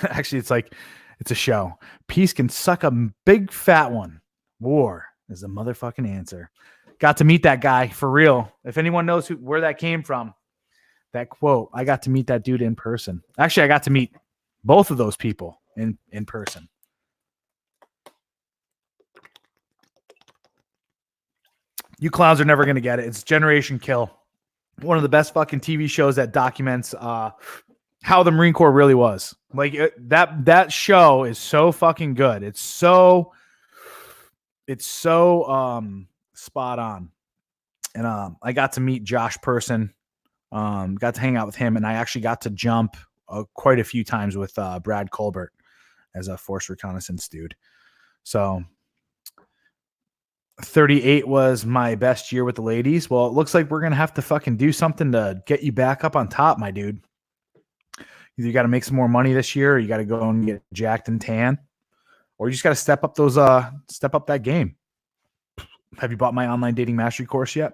Actually, it's a show. Peace can suck a big fat one. War is the motherfucking answer. Got to meet that guy for real. If anyone knows where that came from, that quote, I got to meet that dude in person. Actually, I got to meet both of those people in person. You clowns are never going to get it. It's Generation Kill. One of the best fucking TV shows that documents how the Marine Corps really was. Like that show is so fucking good. It's so spot on. And I got to meet Josh Person. Got to hang out with him, and I actually got to jump quite a few times with Brad Colbert as a force reconnaissance dude. So 38 was my best year with the ladies. Well, it looks like we're going to have to fucking do something to get you back up on top, my dude. Either you got to make some more money this year, or you got to go and get jacked and tan, or you just got to step up that game. Have you bought my online dating mastery course yet?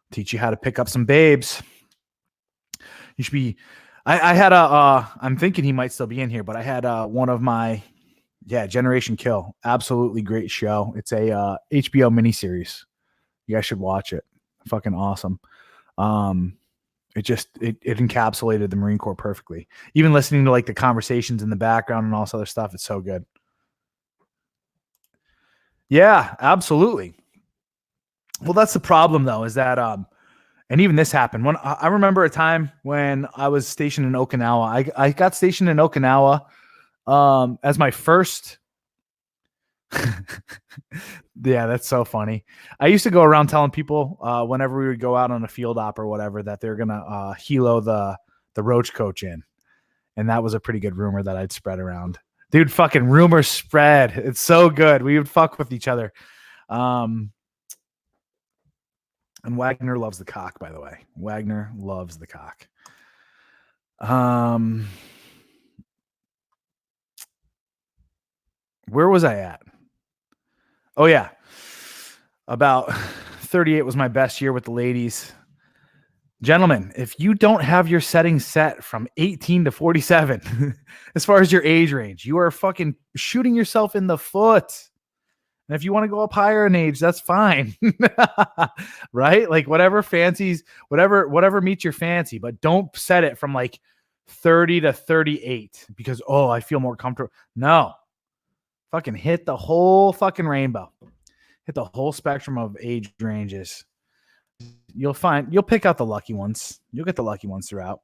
Teach you how to pick up some babes. You should be, I had I'm thinking he might still be in here, but I had one of my, Generation Kill. Absolutely great show. It's a HBO miniseries. You guys should watch it. Fucking awesome. It encapsulated the Marine Corps perfectly. Even listening to like the conversations in the background and all this other stuff, it's so good. Yeah, absolutely. Well, that's the problem though, is that and even this happened when I remember a time when I was stationed in Okinawa. I got stationed in Okinawa as my first. Yeah, that's so funny. I used to go around telling people whenever we would go out on a field op or whatever that they're gonna helo the roach coach in, and that was a pretty good rumor that I'd spread around. Dude, fucking rumors spread. It's so good. We would fuck with each other. And Wagner loves the cock, by the way. Wagner loves the cock. Where was I at? Oh, yeah. About 38 was my best year with the ladies. Gentlemen, if you don't have your settings set from 18 to 47, as far as your age range, you are fucking shooting yourself in the foot. And if you want to go up higher in age, that's fine. Right? Like whatever fancies, whatever meets your fancy, but don't set it from like 30 to 38 because, I feel more comfortable. No. Fucking hit the whole fucking rainbow. Hit the whole spectrum of age ranges. You'll pick out the lucky ones. You'll get the lucky ones throughout.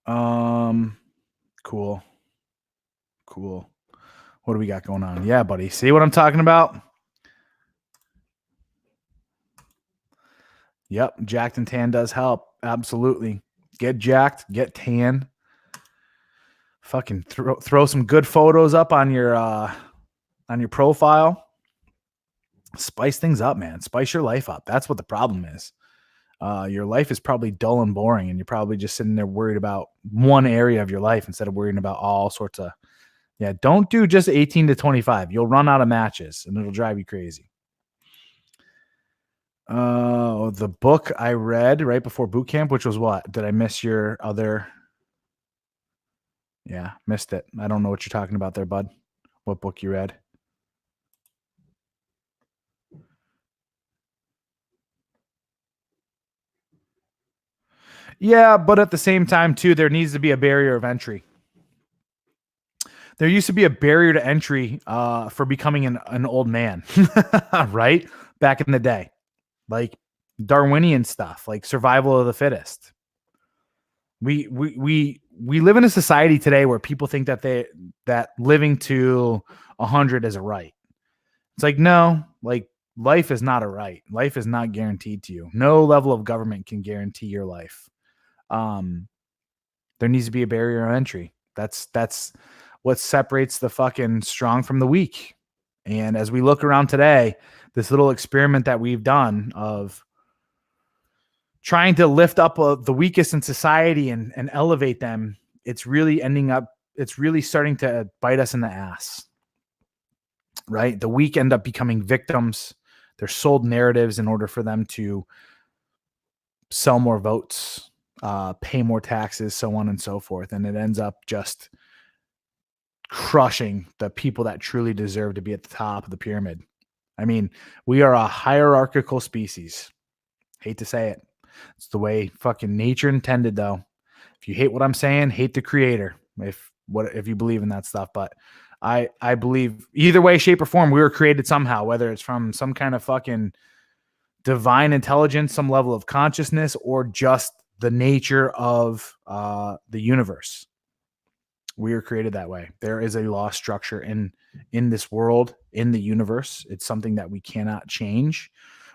Cool. What do we got going on? Yeah, buddy. See what I'm talking about? Yep. Jacked and tan does help. Absolutely. Get jacked, get tan. Fucking throw some good photos up on your profile. Spice things up, man. Spice your life up. That's what the problem is. Your life is probably dull and boring, and you're probably just sitting there worried about one area of your life instead of worrying about all sorts of. Yeah, don't do just 18 to 25. You'll run out of matches, and it'll drive you crazy. The book I read right before boot camp, which was what? Did I miss your other? Yeah, missed it. I don't know what you're talking about there, bud. What book you read? Yeah, but at the same time, too, there needs to be a barrier of entry. There used to be a barrier to entry for becoming an old man, right? Back in the day, like Darwinian stuff, like survival of the fittest. We live in a society today where people think that living to 100 is a right. It's like, no, like life is not a right. Life is not guaranteed to you. No level of government can guarantee your life. There needs to be a barrier of entry. That's what separates the fucking strong from the weak. And as we look around today, this little experiment that we've done of trying to lift up the weakest in society and elevate them, it's really starting to bite us in the ass. Right? The weak end up becoming victims. They're sold narratives in order for them to sell more votes, pay more taxes, so on and so forth. And it ends up just crushing the people that truly deserve to be at the top of the pyramid. I mean, we are a hierarchical species. Hate to say it. It's the way fucking nature intended, though. If you hate what I'm saying, hate the creator. If you believe in that stuff, but I believe either way, shape, or form, we were created somehow, whether it's from some kind of fucking divine intelligence, some level of consciousness, or just the nature of the universe. We were created that way. There is a law structure in this world, in the universe. It's something that we cannot change.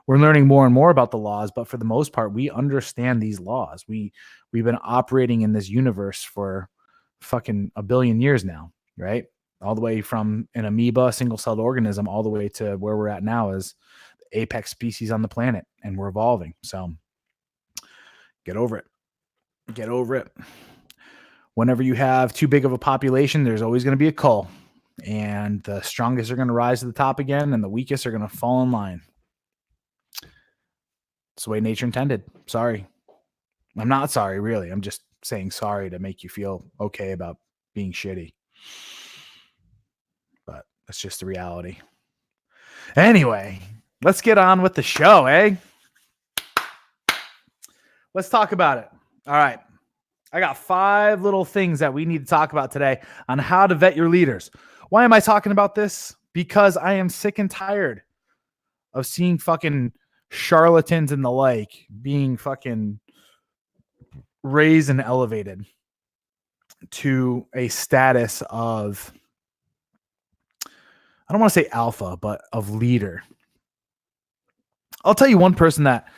We're learning more and more about the laws, but for the most part, we understand these laws. We've been operating in this universe for fucking a billion years now, right? All the way from an amoeba, single-celled organism, all the way to where we're at now as the apex species on the planet, and we're evolving. So get over it. Get over it. Whenever you have too big of a population, there's always going to be a cull, and the strongest are going to rise to the top again, and the weakest are going to fall in line. It's the way nature intended. Sorry. I'm not sorry, really. I'm just saying sorry to make you feel okay about being shitty. But that's just the reality. Anyway, let's get on with the show, eh? Let's talk about it. All right. I got 5 little things that we need to talk about today on how to vet your leaders. Why am I talking about this? Because I am sick and tired of seeing fucking charlatans and the like being fucking raised and elevated to a status of, I don't want to say alpha, but of leader. I'll tell you one person that,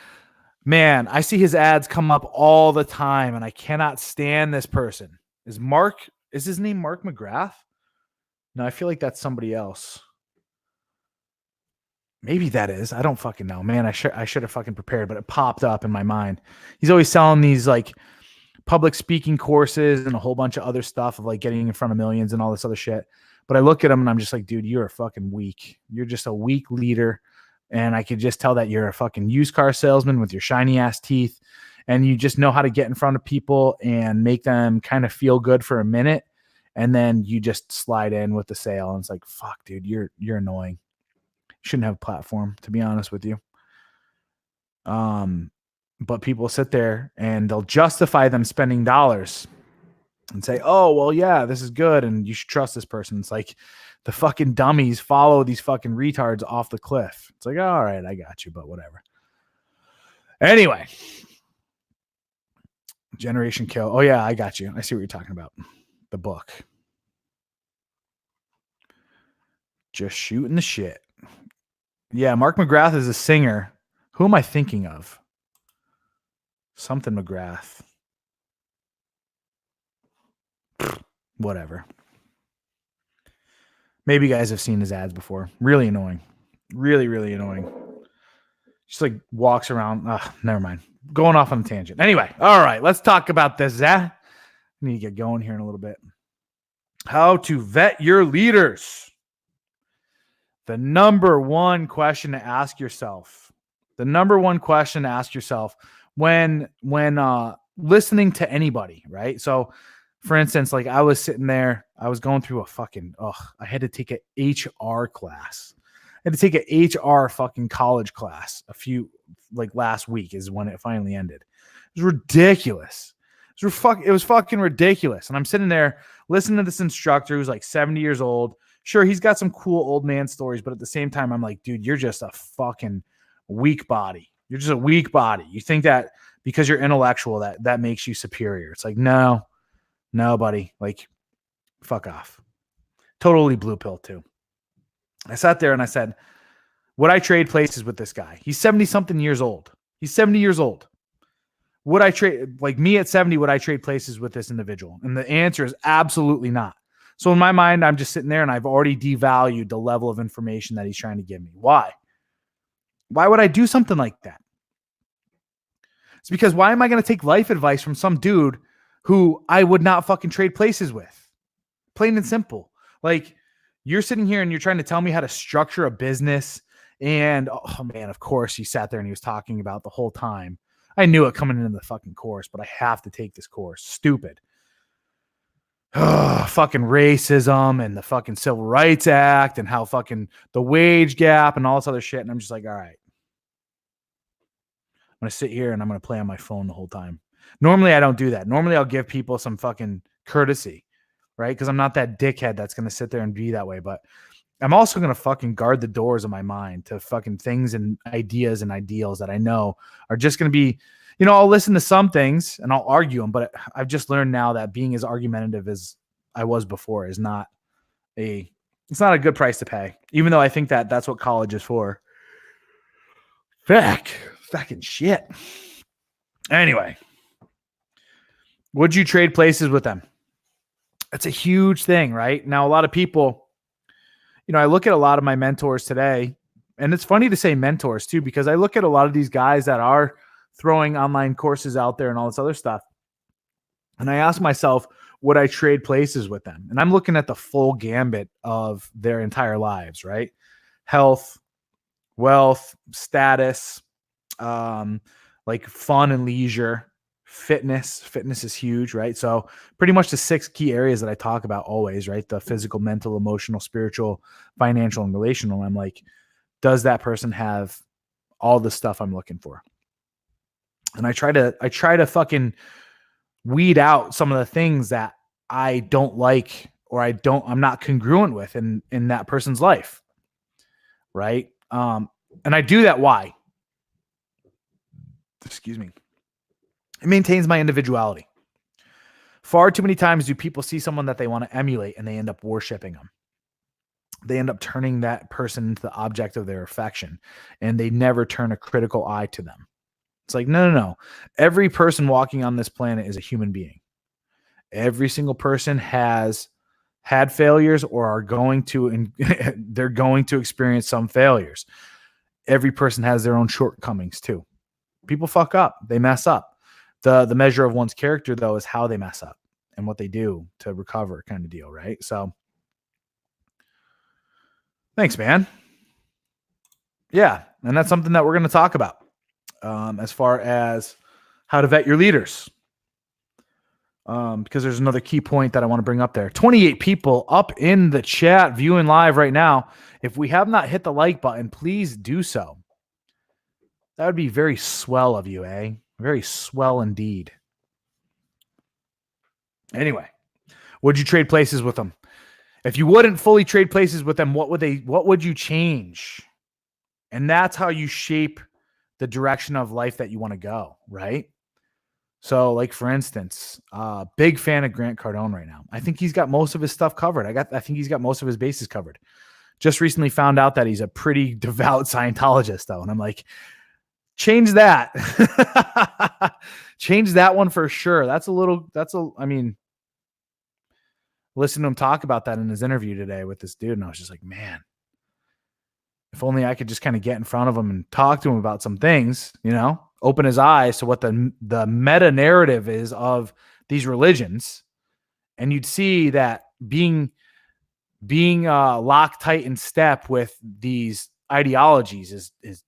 man, I see his ads come up all the time and I cannot stand this person. Is his name Mark McGrath? No, I feel like that's somebody else. Maybe that is. I don't fucking know. Man, I should have fucking prepared, but it popped up in my mind. He's always selling these like public speaking courses and a whole bunch of other stuff of like getting in front of millions and all this other shit. But I look at him and I'm just like, dude, you're fucking weak. You're just a weak leader. And I could just tell that you're a fucking used car salesman with your shiny ass teeth. And you just know how to get in front of people and make them kind of feel good for a minute. And then you just slide in with the sale. And it's like, fuck, dude, you're annoying. Shouldn't have a platform, to be honest with you. But people sit there and they'll justify them spending dollars and say, oh, well, yeah, this is good and you should trust this person. It's like the fucking dummies follow these fucking retards off the cliff. It's like, all right, I got you, but whatever. Anyway, Generation Kill. Oh, yeah, I got you. I see what you're talking about. The book. Just shooting the shit. Yeah, Mark McGrath is a singer. Who am I thinking of? Something McGrath. Whatever. Maybe you guys have seen his ads before. Really annoying. Really, really annoying. Just like walks around. Never mind. Going off on a tangent. Anyway, all right, let's talk about this. I need to get going here in a little bit. How to vet your leaders. The number one question to ask yourself. The number one question to ask yourself when listening to anybody, right? So, for instance, like I was sitting there, I was going through I had to take an HR class. I had to take an HR fucking college class last week is when it finally ended. It was ridiculous. It was fucking ridiculous. And I'm sitting there listening to this instructor who's like 70 years old. Sure, he's got some cool old man stories, but at the same time, I'm like, dude, you're just a fucking weak body. You're just a weak body. You think that because you're intellectual, that makes you superior. It's like, no, buddy. Like, fuck off. Totally blue pill too. I sat there and I said, would I trade places with this guy? He's 70 something years old. He's 70 years old. Would I trade, like me at 70, would I trade places with this individual? And the answer is absolutely not. So in my mind, I'm just sitting there and I've already devalued the level of information that he's trying to give me. Why? Why would I do something like that? It's because why am I going to take life advice from some dude who I would not fucking trade places with? Plain and simple. Like, you're sitting here and you're trying to tell me how to structure a business. And oh man, of course he sat there and he was talking about the whole time. I knew it coming into the fucking course, but I have to take this course. Stupid. Fucking racism and the fucking Civil Rights Act and how fucking the wage gap and all this other shit. And I'm just like, all right, I'm going to sit here and I'm going to play on my phone the whole time. Normally I don't do that. Normally I'll give people some fucking courtesy, right? Because I'm not that dickhead that's going to sit there and be that way. But I'm also going to fucking guard the doors of my mind to fucking things and ideas and ideals that I know are just going to be, I'll listen to some things and I'll argue them, but I've just learned now that being as argumentative as I was before is not a good price to pay, even though I think that that's what college is for. Fucking shit. Anyway, would you trade places with them? That's a huge thing, right? Now, a lot of people, I look at a lot of my mentors today, and it's funny to say mentors too, because I look at a lot of these guys that are throwing online courses out there and all this other stuff. And I ask myself, would I trade places with them? And I'm looking at the full gambit of their entire lives, right? Health, wealth, status, like fun and leisure, fitness. Fitness is huge, right? So pretty much the 6 key areas that I talk about always, right? The physical, mental, emotional, spiritual, financial, and relational. I'm like, does that person have all the stuff I'm looking for? And I try to fucking weed out some of the things that I don't like or I'm not congruent with in that person's life. Right. And I do that. Why? Excuse me. It maintains my individuality. Far too many times do people see someone that they want to emulate and they end up worshiping them. They end up turning that person into the object of their affection, and they never turn a critical eye to them. It's like, no. Every person walking on this planet is a human being. Every single person has had failures or are going to, they're going to experience some failures. Every person has their own shortcomings too. People fuck up. They mess up. The measure of one's character, though, is how they mess up and what they do to recover, kind of deal, right? So, thanks, man. Yeah, and that's something that we're going to talk about. As far as how to vet your leaders. Because there's another key point that I want to bring up there. 28 people up in the chat viewing live right now. If we have not hit the like button, please do so. That would be very swell of you, eh? Very swell indeed. Anyway, would you trade places with them? If you wouldn't fully trade places with them, what would you change? And that's how you shape the direction of life that you want to go, right? So, like, for instance, big fan of Grant Cardone right now. I think he's got most of his stuff covered. I think he's got most of his bases covered. Just recently found out that he's a pretty devout Scientologist, though. And I'm like, change that. Change that one for sure. I mean, listen to him talk about that in his interview today with this dude. And I was just like, man, If only I could just kind of get in front of him and talk to him about some things, open his eyes to what the meta narrative is of these religions. And you'd see that being locked tight in step with these ideologies is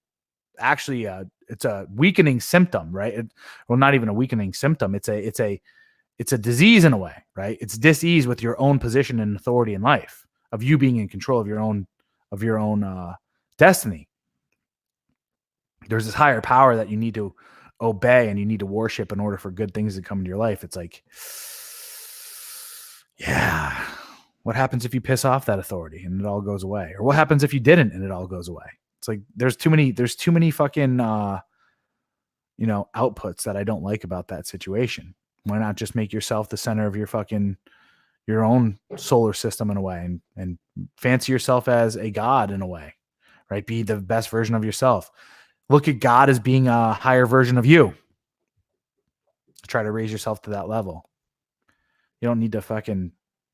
actually it's a weakening symptom, right? Well, not even a weakening symptom. It's a disease in a way, right? It's dis-ease with your own position and authority in life, of you being in control of your own destiny. There's this higher power that you need to obey and you need to worship in order for good things to come into your life. It's like, yeah, what happens if you piss off that authority and it all goes away? Or what happens if you didn't and it all goes away? It's like there's too many fucking outputs that I don't like about that situation. Why not just make yourself the center of your own solar system in a way, and fancy yourself as a god in a way, right? Be the best version of yourself. Look at God as being a higher version of you. Try to raise yourself to that level. You don't need to fucking,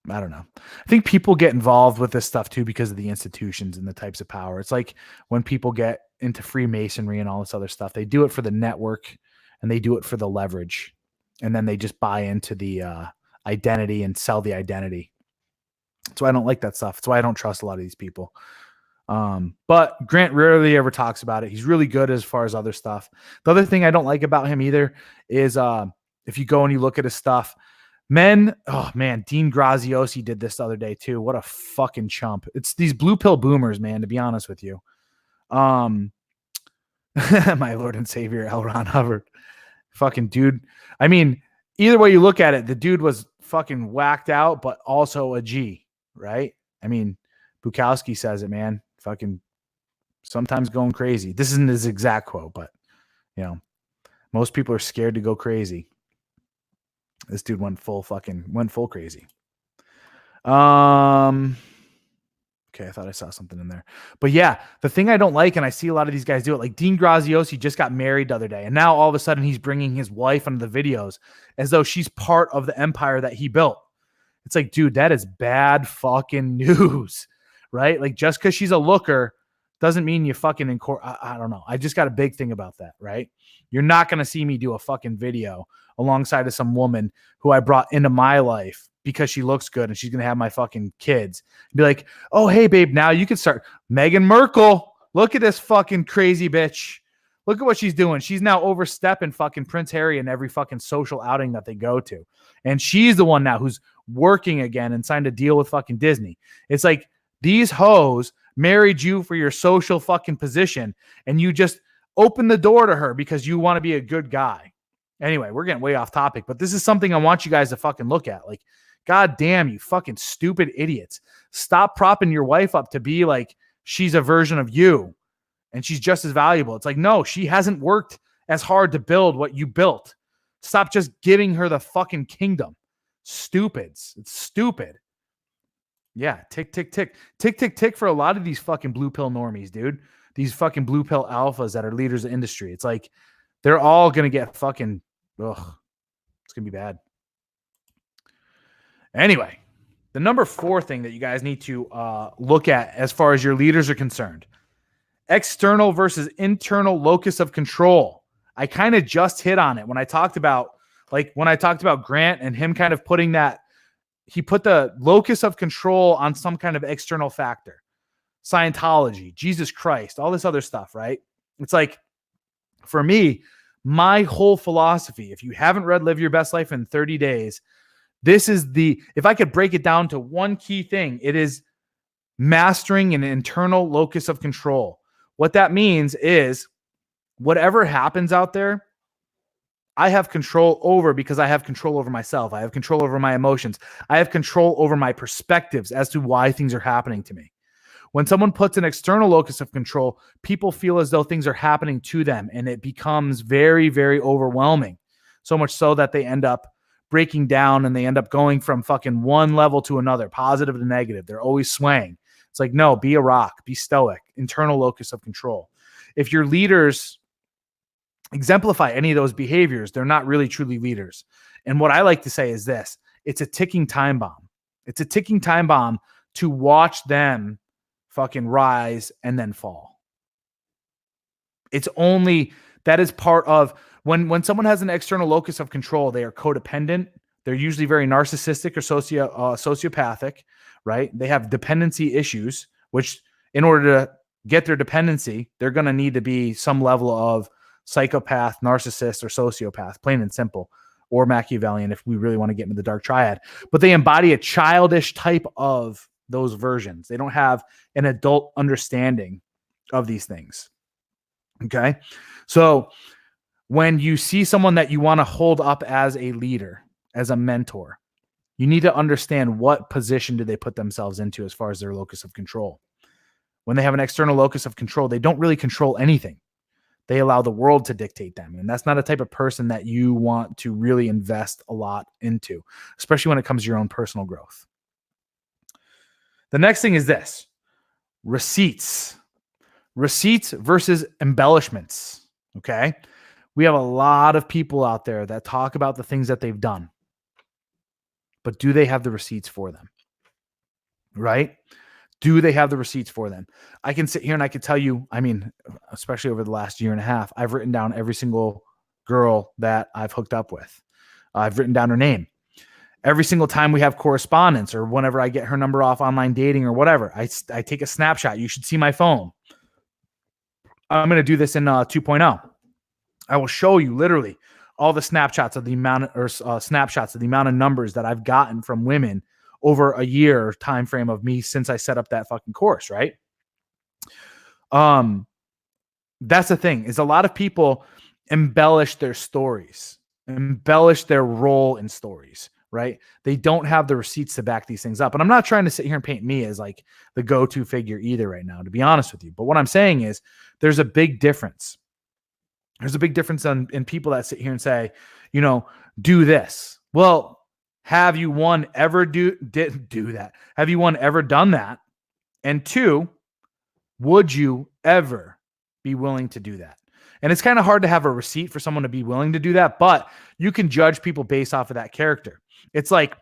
I don't know. I think people get involved with this stuff too because of the institutions and the types of power. It's like when people get into Freemasonry and all this other stuff, they do it for the network and they do it for the leverage. And then they just buy into the identity and sell the identity. That's why I don't like that stuff. That's why I don't trust a lot of these people. But Grant rarely ever talks about it. He's really good as far as other stuff. The other thing I don't like about him either is if you go and you look at his stuff, Dean Graziosi did this the other day too. What a fucking chump. It's these blue pill boomers, man, to be honest with you. My Lord and Savior, L. Ron Hubbard. Fucking dude. I mean, either way you look at it, the dude was fucking whacked out, but also a G, right? I mean, Bukowski says it, man. Fucking sometimes going crazy. This isn't his exact quote, but most people are scared to go crazy. This dude went full crazy. Okay, I thought I saw something in there. But yeah, the thing I don't like, and I see a lot of these guys do it, like Dean Graziosi just got married the other day, and now all of a sudden he's bringing his wife into the videos as though she's part of the empire that he built. It's like, dude, that is bad fucking news, right? Like, just because she's a looker doesn't mean you fucking I don't know. I just got a big thing about that, right? You're not going to see me do a fucking video alongside of some woman who I brought into my life because she looks good and she's going to have my fucking kids. Be like, oh, hey, babe, now you can start. Meghan Merkel, look at this fucking crazy bitch. Look at what she's doing. She's now overstepping fucking Prince Harry in every fucking social outing that they go to. And she's the one now who's working again and signed a deal with fucking Disney. It's like these hoes married you for your social fucking position and you just open the door to her because you want to be a good guy. Anyway, we're getting way off topic, but this is something I want you guys to fucking look at. Like, God damn, you fucking stupid idiots. Stop propping your wife up to be like she's a version of you and she's just as valuable. It's like, no, she hasn't worked as hard to build what you built. Stop just giving her the fucking kingdom. Stupids. It's stupid. Yeah, tick, tick, tick. Tick, tick, tick for a lot of these fucking blue pill normies, dude. These fucking blue pill alphas that are leaders of industry. It's like they're all going to get fucking, it's going to be bad. Anyway, the number 4 thing that you guys need to look at as far as your leaders are concerned, external versus internal locus of control. I kind of just hit on it when I talked about Grant and him kind of putting that, he put the locus of control on some kind of external factor. Scientology, Jesus Christ, all this other stuff, right? It's like, for me, my whole philosophy, if you haven't read Live Your Best Life in 30 Days, this is if I could break it down to one key thing, it is mastering an internal locus of control. What that means is whatever happens out there, I have control over because I have control over myself. I have control over my emotions. I have control over my perspectives as to why things are happening to me. When someone puts an external locus of control, people feel as though things are happening to them, and it becomes very, very overwhelming. So much so that they end up breaking down and they end up going from fucking one level to another, positive to negative. They're always swaying. It's like, no, be a rock, be stoic, internal locus of control. If your leaders exemplify any of those behaviors, they're not really truly leaders. And what I like to say is this: it's a ticking time bomb. It's a ticking time bomb to watch them fucking rise and then fall. It's only, that is part of, when someone has an external locus of control, they are codependent. They're usually very narcissistic or sociopathic, right? They have dependency issues, which in order to get their dependency, they're going to need to be some level of psychopath, narcissist, or sociopath, plain and simple, or Machiavellian if we really want to get into the dark triad. But they embody a childish type of those versions. They don't have an adult understanding of these things. Okay? So when you see someone that you want to hold up as a leader, as a mentor, you need to understand what position do they put themselves into as far as their locus of control. When they have an external locus of control, they don't really control anything. They allow the world to dictate them. And that's not a type of person that you want to really invest a lot into, especially when it comes to your own personal growth. The next thing is this: receipts. Receipts versus embellishments. Okay. We have a lot of people out there that talk about the things that they've done, but do they have the receipts for them? Right? Do they have the receipts for them? I can sit here and I can tell you, I mean, especially over the last year and a half, I've written down every single girl that I've hooked up with. I've written down her name. Every single time we have correspondence or whenever I get her number off online dating or whatever, I take a snapshot. You should see my phone. I'm going to do this in 2.0. I will show you literally all the snapshots of the amount of numbers that I've gotten from women over a year time frame of me since I set up that fucking course, right? That's the thing, is a lot of people embellish their stories, embellish their role in stories, right? They don't have the receipts to back these things up. And I'm not trying to sit here and paint me as like the go-to figure either right now, to be honest with you. But what I'm saying is there's a big difference. There's a big difference in people that sit here and say, you know, do this. Well, have you one ever didn't do that? Have you one ever done that? And two, would you ever be willing to do that? And it's kind of hard to have a receipt for someone to be willing to do that, but you can judge people based off of that character. It's like,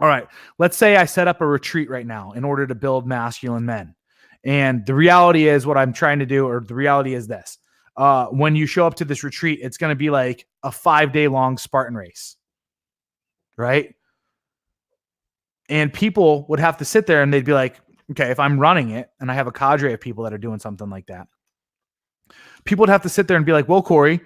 all right, let's say I set up a retreat right now in order to build masculine men. And the reality is what I'm trying to do, or the reality is this. When you show up to this retreat, it's going to be like a 5-day long Spartan race, right? And people would have to sit there and they'd be like, okay, if I'm running it and I have a cadre of people that are doing something like that, people would have to sit there and be like, well, Corey,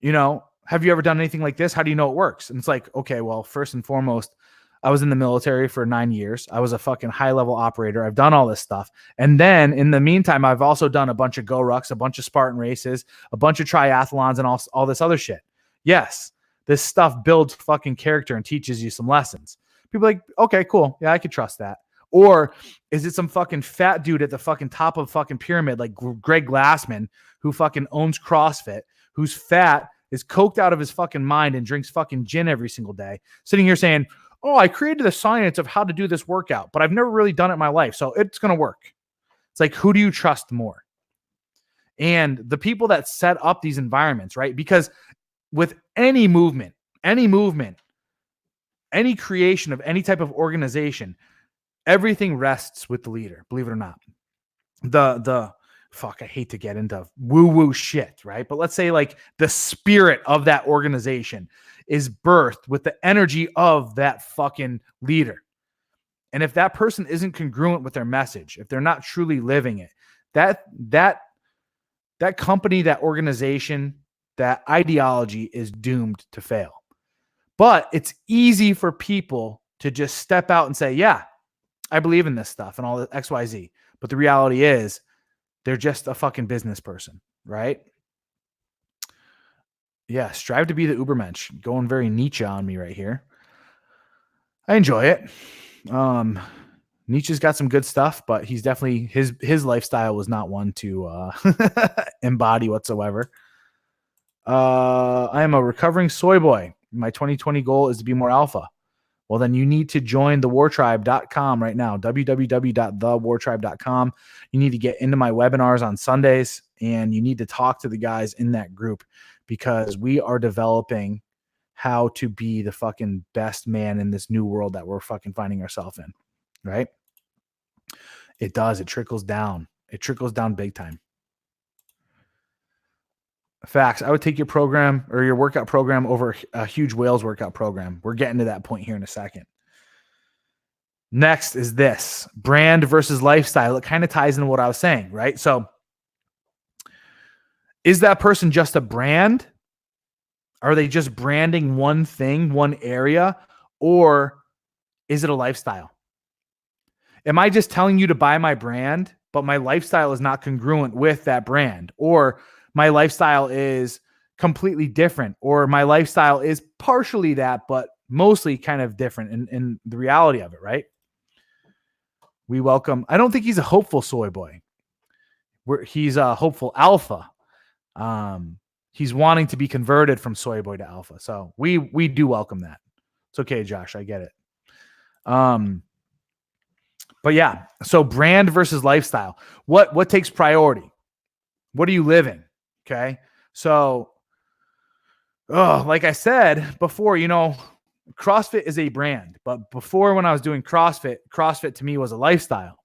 you know, have you ever done anything like this? How do you know it works? And it's like, okay, well, first and foremost, I was in the military for 9 years. I was a fucking high-level operator. I've done all this stuff. And then in the meantime, I've also done a bunch of Go Rucks, a bunch of Spartan races, a bunch of triathlons, and all this other shit. Yes, this stuff builds fucking character and teaches you some lessons. People are like, okay, cool. Yeah, I could trust that. Or is it some fucking fat dude at the fucking top of fucking pyramid like Greg Glassman who fucking owns CrossFit, who's fat, is coked out of his fucking mind and drinks fucking gin every single day, sitting here saying, oh, I created the science of how to do this workout, but I've never really done it in my life, so it's going to work. It's like, who do you trust more? And the people that set up these environments, right? Because with any movement, any creation of any type of organization, everything rests with the leader, believe it or not. I hate to get into woo-woo shit, right? But let's say like the spirit of that organization is birthed with the energy of that fucking leader. And if that person isn't congruent with their message, if they're not truly living it, that company, that organization, that ideology is doomed to fail. But it's easy for people to just step out and say, yeah, I believe in this stuff and all the XYZ. But the reality is they're just a fucking business person, right? Yeah, strive to be the Ubermensch. Going very Nietzsche on me right here. I enjoy it. Nietzsche's got some good stuff, but he's definitely, his lifestyle was not one to embody whatsoever. I am a recovering soy boy. My 2020 goal is to be more alpha. Well, then you need to join thewartribe.com right now, www.thewartribe.com. You need to get into my webinars on Sundays, and you need to talk to the guys in that group because we are developing how to be the fucking best man in this new world that we're fucking finding ourselves in, right? It does. It trickles down. It trickles down big time. Facts. I would take your program or your workout program over a huge whales workout program. We're getting to that point here in a second. Next is this brand versus lifestyle. It kind of ties into what I was saying, right? So is that person just a brand? Are they just branding one thing, one area, or is it a lifestyle? Am I just telling you to buy my brand, but my lifestyle is not congruent with that brand? Or my lifestyle is completely different, or my lifestyle is partially that, but mostly kind of different in the reality of it, right? We welcome, I don't think he's a hopeful soy boy. He's a hopeful alpha. He's wanting to be converted from soy boy to alpha. So we do welcome that. It's okay, Josh. I get it. But yeah, so brand versus lifestyle. What takes priority? What are you living? Okay. So, like I said before, CrossFit is a brand, but before when I was doing CrossFit to me was a lifestyle.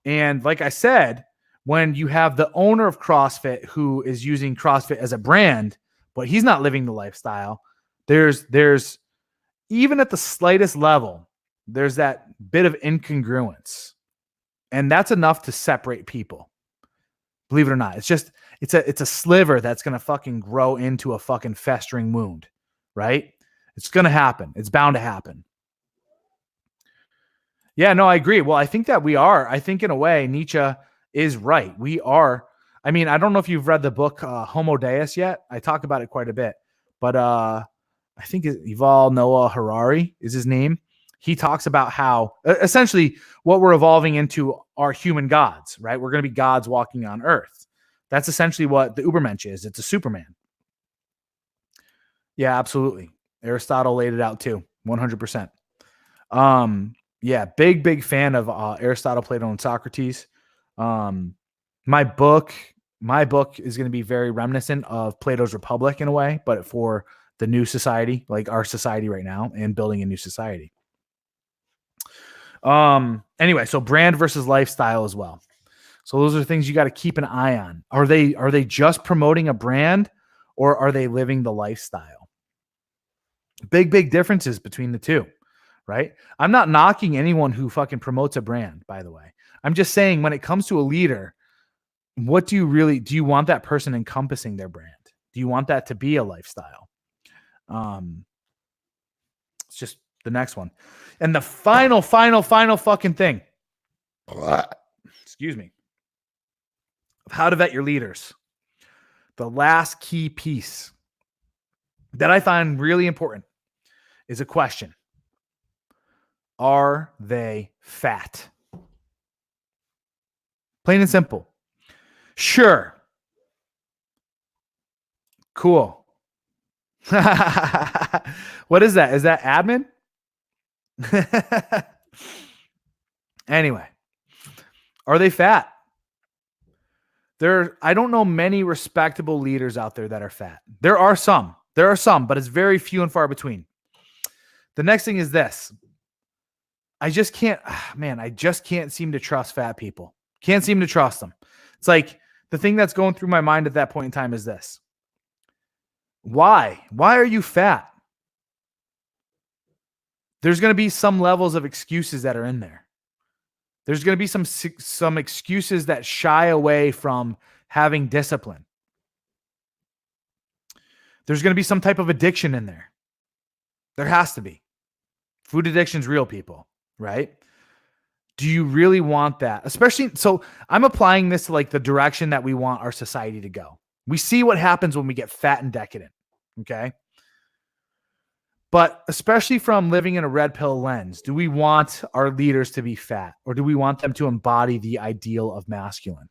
And like I said, when you have the owner of CrossFit who is using CrossFit as a brand, but he's not living the lifestyle, there's even at the slightest level, there's that bit of incongruence. And that's enough to separate people. Believe it or not. It's a sliver that's going to fucking grow into a fucking festering wound, right? It's going to happen. It's bound to happen. Yeah, no, I agree. Well, I think that we are. I think in a way, Nietzsche is right. We are. I mean, I don't know if you've read the book Homo Deus yet. I talk about it quite a bit. But I think Yuval Noah Harari is his name. He talks about how essentially what we're evolving into are human gods, right? We're going to be gods walking on earth. That's essentially what the Ubermensch is. It's a Superman. Yeah, absolutely. Aristotle laid it out too, 100%. Yeah, big fan of Aristotle, Plato, and Socrates. My book is going to be very reminiscent of Plato's Republic in a way, but for the new society, like our society right now, and building a new society. Anyway, so brand versus lifestyle as well. So those are things you got to keep an eye on. Are they just promoting a brand, or are they living the lifestyle? Big differences between the two, right? I'm not knocking anyone who fucking promotes a brand, by the way. I'm just saying when it comes to a leader, what do you want that person encompassing their brand? Do you want that to be a lifestyle? It's just the next one. And the final fucking thing. Excuse me. Of how to vet your leaders. The last key piece that I find really important is a question. Are they fat? Plain and simple. Sure. Cool. What is that? Is that admin? Anyway, are they fat? I don't know many respectable leaders out there that are fat. There are some, but it's very few and far between. The next thing is this. I just can't seem to trust fat people. Can't seem to trust them. It's like the thing that's going through my mind at that point in time is this. Why? Why are you fat? There's going to be some levels of excuses that are in there. There's going to be some excuses that shy away from having discipline. There's going to be some type of addiction in there. There has to be. Food addiction's real, people, right? Do you really want that? Especially, so I'm applying this to like the direction that we want our society to go. We see what happens when we get fat and decadent, okay? But especially from living in a red pill lens, do we want our leaders to be fat, or do we want them to embody the ideal of masculine?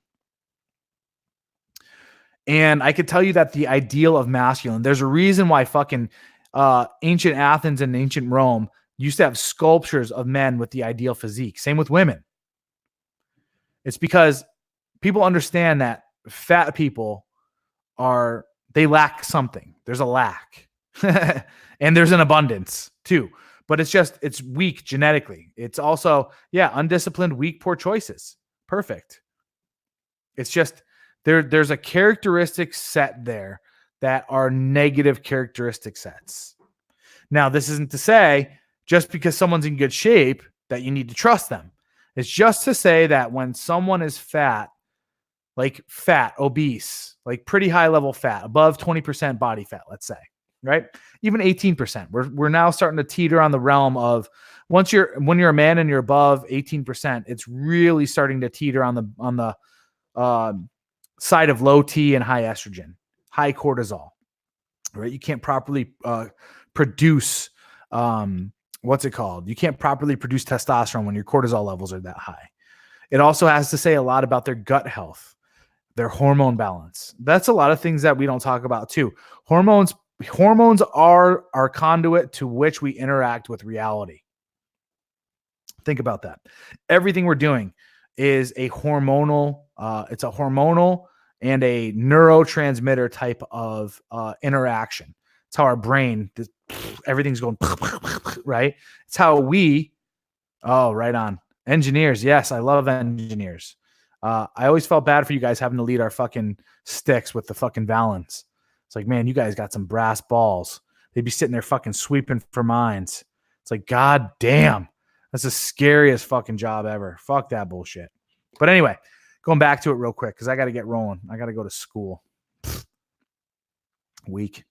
And I could tell you that the ideal of masculine, there's a reason why fucking ancient Athens and ancient Rome used to have sculptures of men with the ideal physique. Same with women. It's because people understand that fat people they lack something. There's a lack. And there's an abundance too. but it's weak genetically. It's also, undisciplined, weak, poor choices. Perfect. It's just there's a characteristic set there that are negative characteristic sets. Now, this isn't to say just because someone's in good shape that you need to trust them. It's just to say that when someone is fat, obese, like pretty high level fat, above 20% body fat, let's say, right? Even 18%. We're now starting to teeter on the realm of when you're a man and you're above 18%, it's really starting to teeter on the side of low T and high estrogen, high cortisol, right? You can't properly produce, what's it called? You can't properly produce testosterone when your cortisol levels are that high. It also has to say a lot about their gut health, their hormone balance. That's a lot of things that we don't talk about too. Hormones are our conduit to which we interact with reality. Think about that. Everything we're doing is a hormonal, it's a hormonal and a neurotransmitter type of interaction. It's how our brain, everything's going, right? It's how right on. Engineers. Yes, I love engineers. I always felt bad for you guys having to lead our fucking sticks with the fucking Valens. It's like, man, you guys got some brass balls. They'd be sitting there fucking sweeping for mines. It's like, God damn. That's the scariest fucking job ever. Fuck that bullshit. But anyway, going back to it real quick because I got to get rolling. I got to go to school. Weak.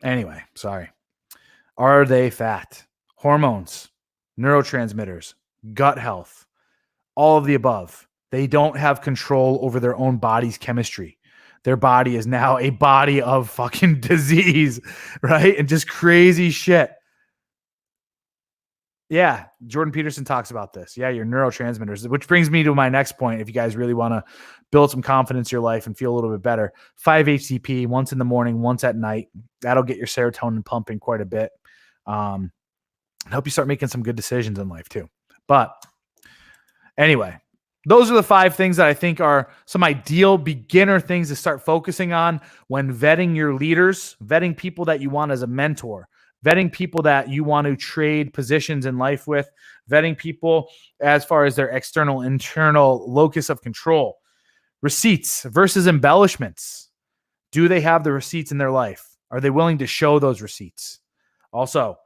Anyway, sorry. Are they fat? Hormones, neurotransmitters, gut health, all of the above. They don't have control over their own body's chemistry. Their body is now a body of fucking disease, right? And just crazy shit. Yeah, Jordan Peterson talks about this. Yeah, your neurotransmitters, which brings me to my next point. If you guys really want to build some confidence in your life and feel a little bit better, 5-HTP, once in the morning, once at night. That'll get your serotonin pumping quite a bit. Help you start making some good decisions in life too. But anyway, those are the 5 things that I think are some ideal beginner things to start focusing on when vetting your leaders, vetting people that you want as a mentor, vetting people that you want to trade positions in life with, vetting people as far as their external, internal locus of control. Receipts versus embellishments. Do they have the receipts in their life? Are they willing to show those receipts? Also,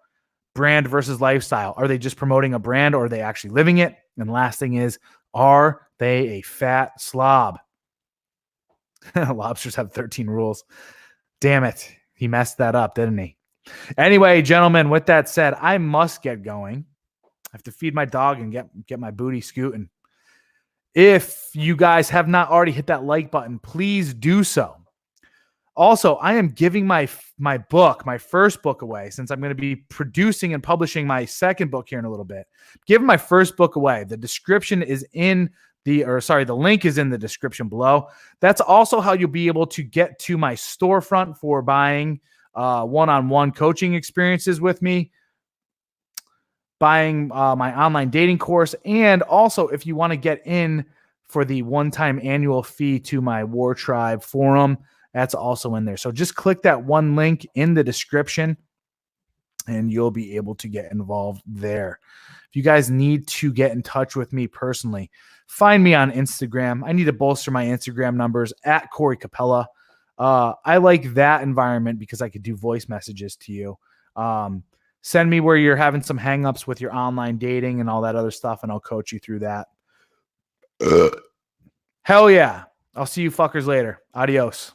brand versus lifestyle. Are they just promoting a brand or are they actually living it? And last thing is, are they a fat slob? Lobsters have 13 rules. Damn it. He messed that up, didn't he? Anyway, gentlemen, with that said, I must get going. I have to feed my dog and get my booty scooting. If you guys have not already hit that like button, please do so. Also, I am giving my first book away since I'm going to be producing and publishing my second book here in a little bit. Giving my first book away. The description is the link is in the description below. That's also how you'll be able to get to my storefront for buying one-on-one coaching experiences with me, buying my online dating course, and also if you want to get in for the one-time annual fee to my War Tribe forum, that's also in there. So just click that one link in the description and you'll be able to get involved there. If you guys need to get in touch with me personally, find me on Instagram. I need to bolster my Instagram numbers at Corey Capella. I like that environment because I could do voice messages to you. Send me where you're having some hangups with your online dating and all that other stuff, and I'll coach you through that. Hell yeah. I'll see you fuckers later. Adios.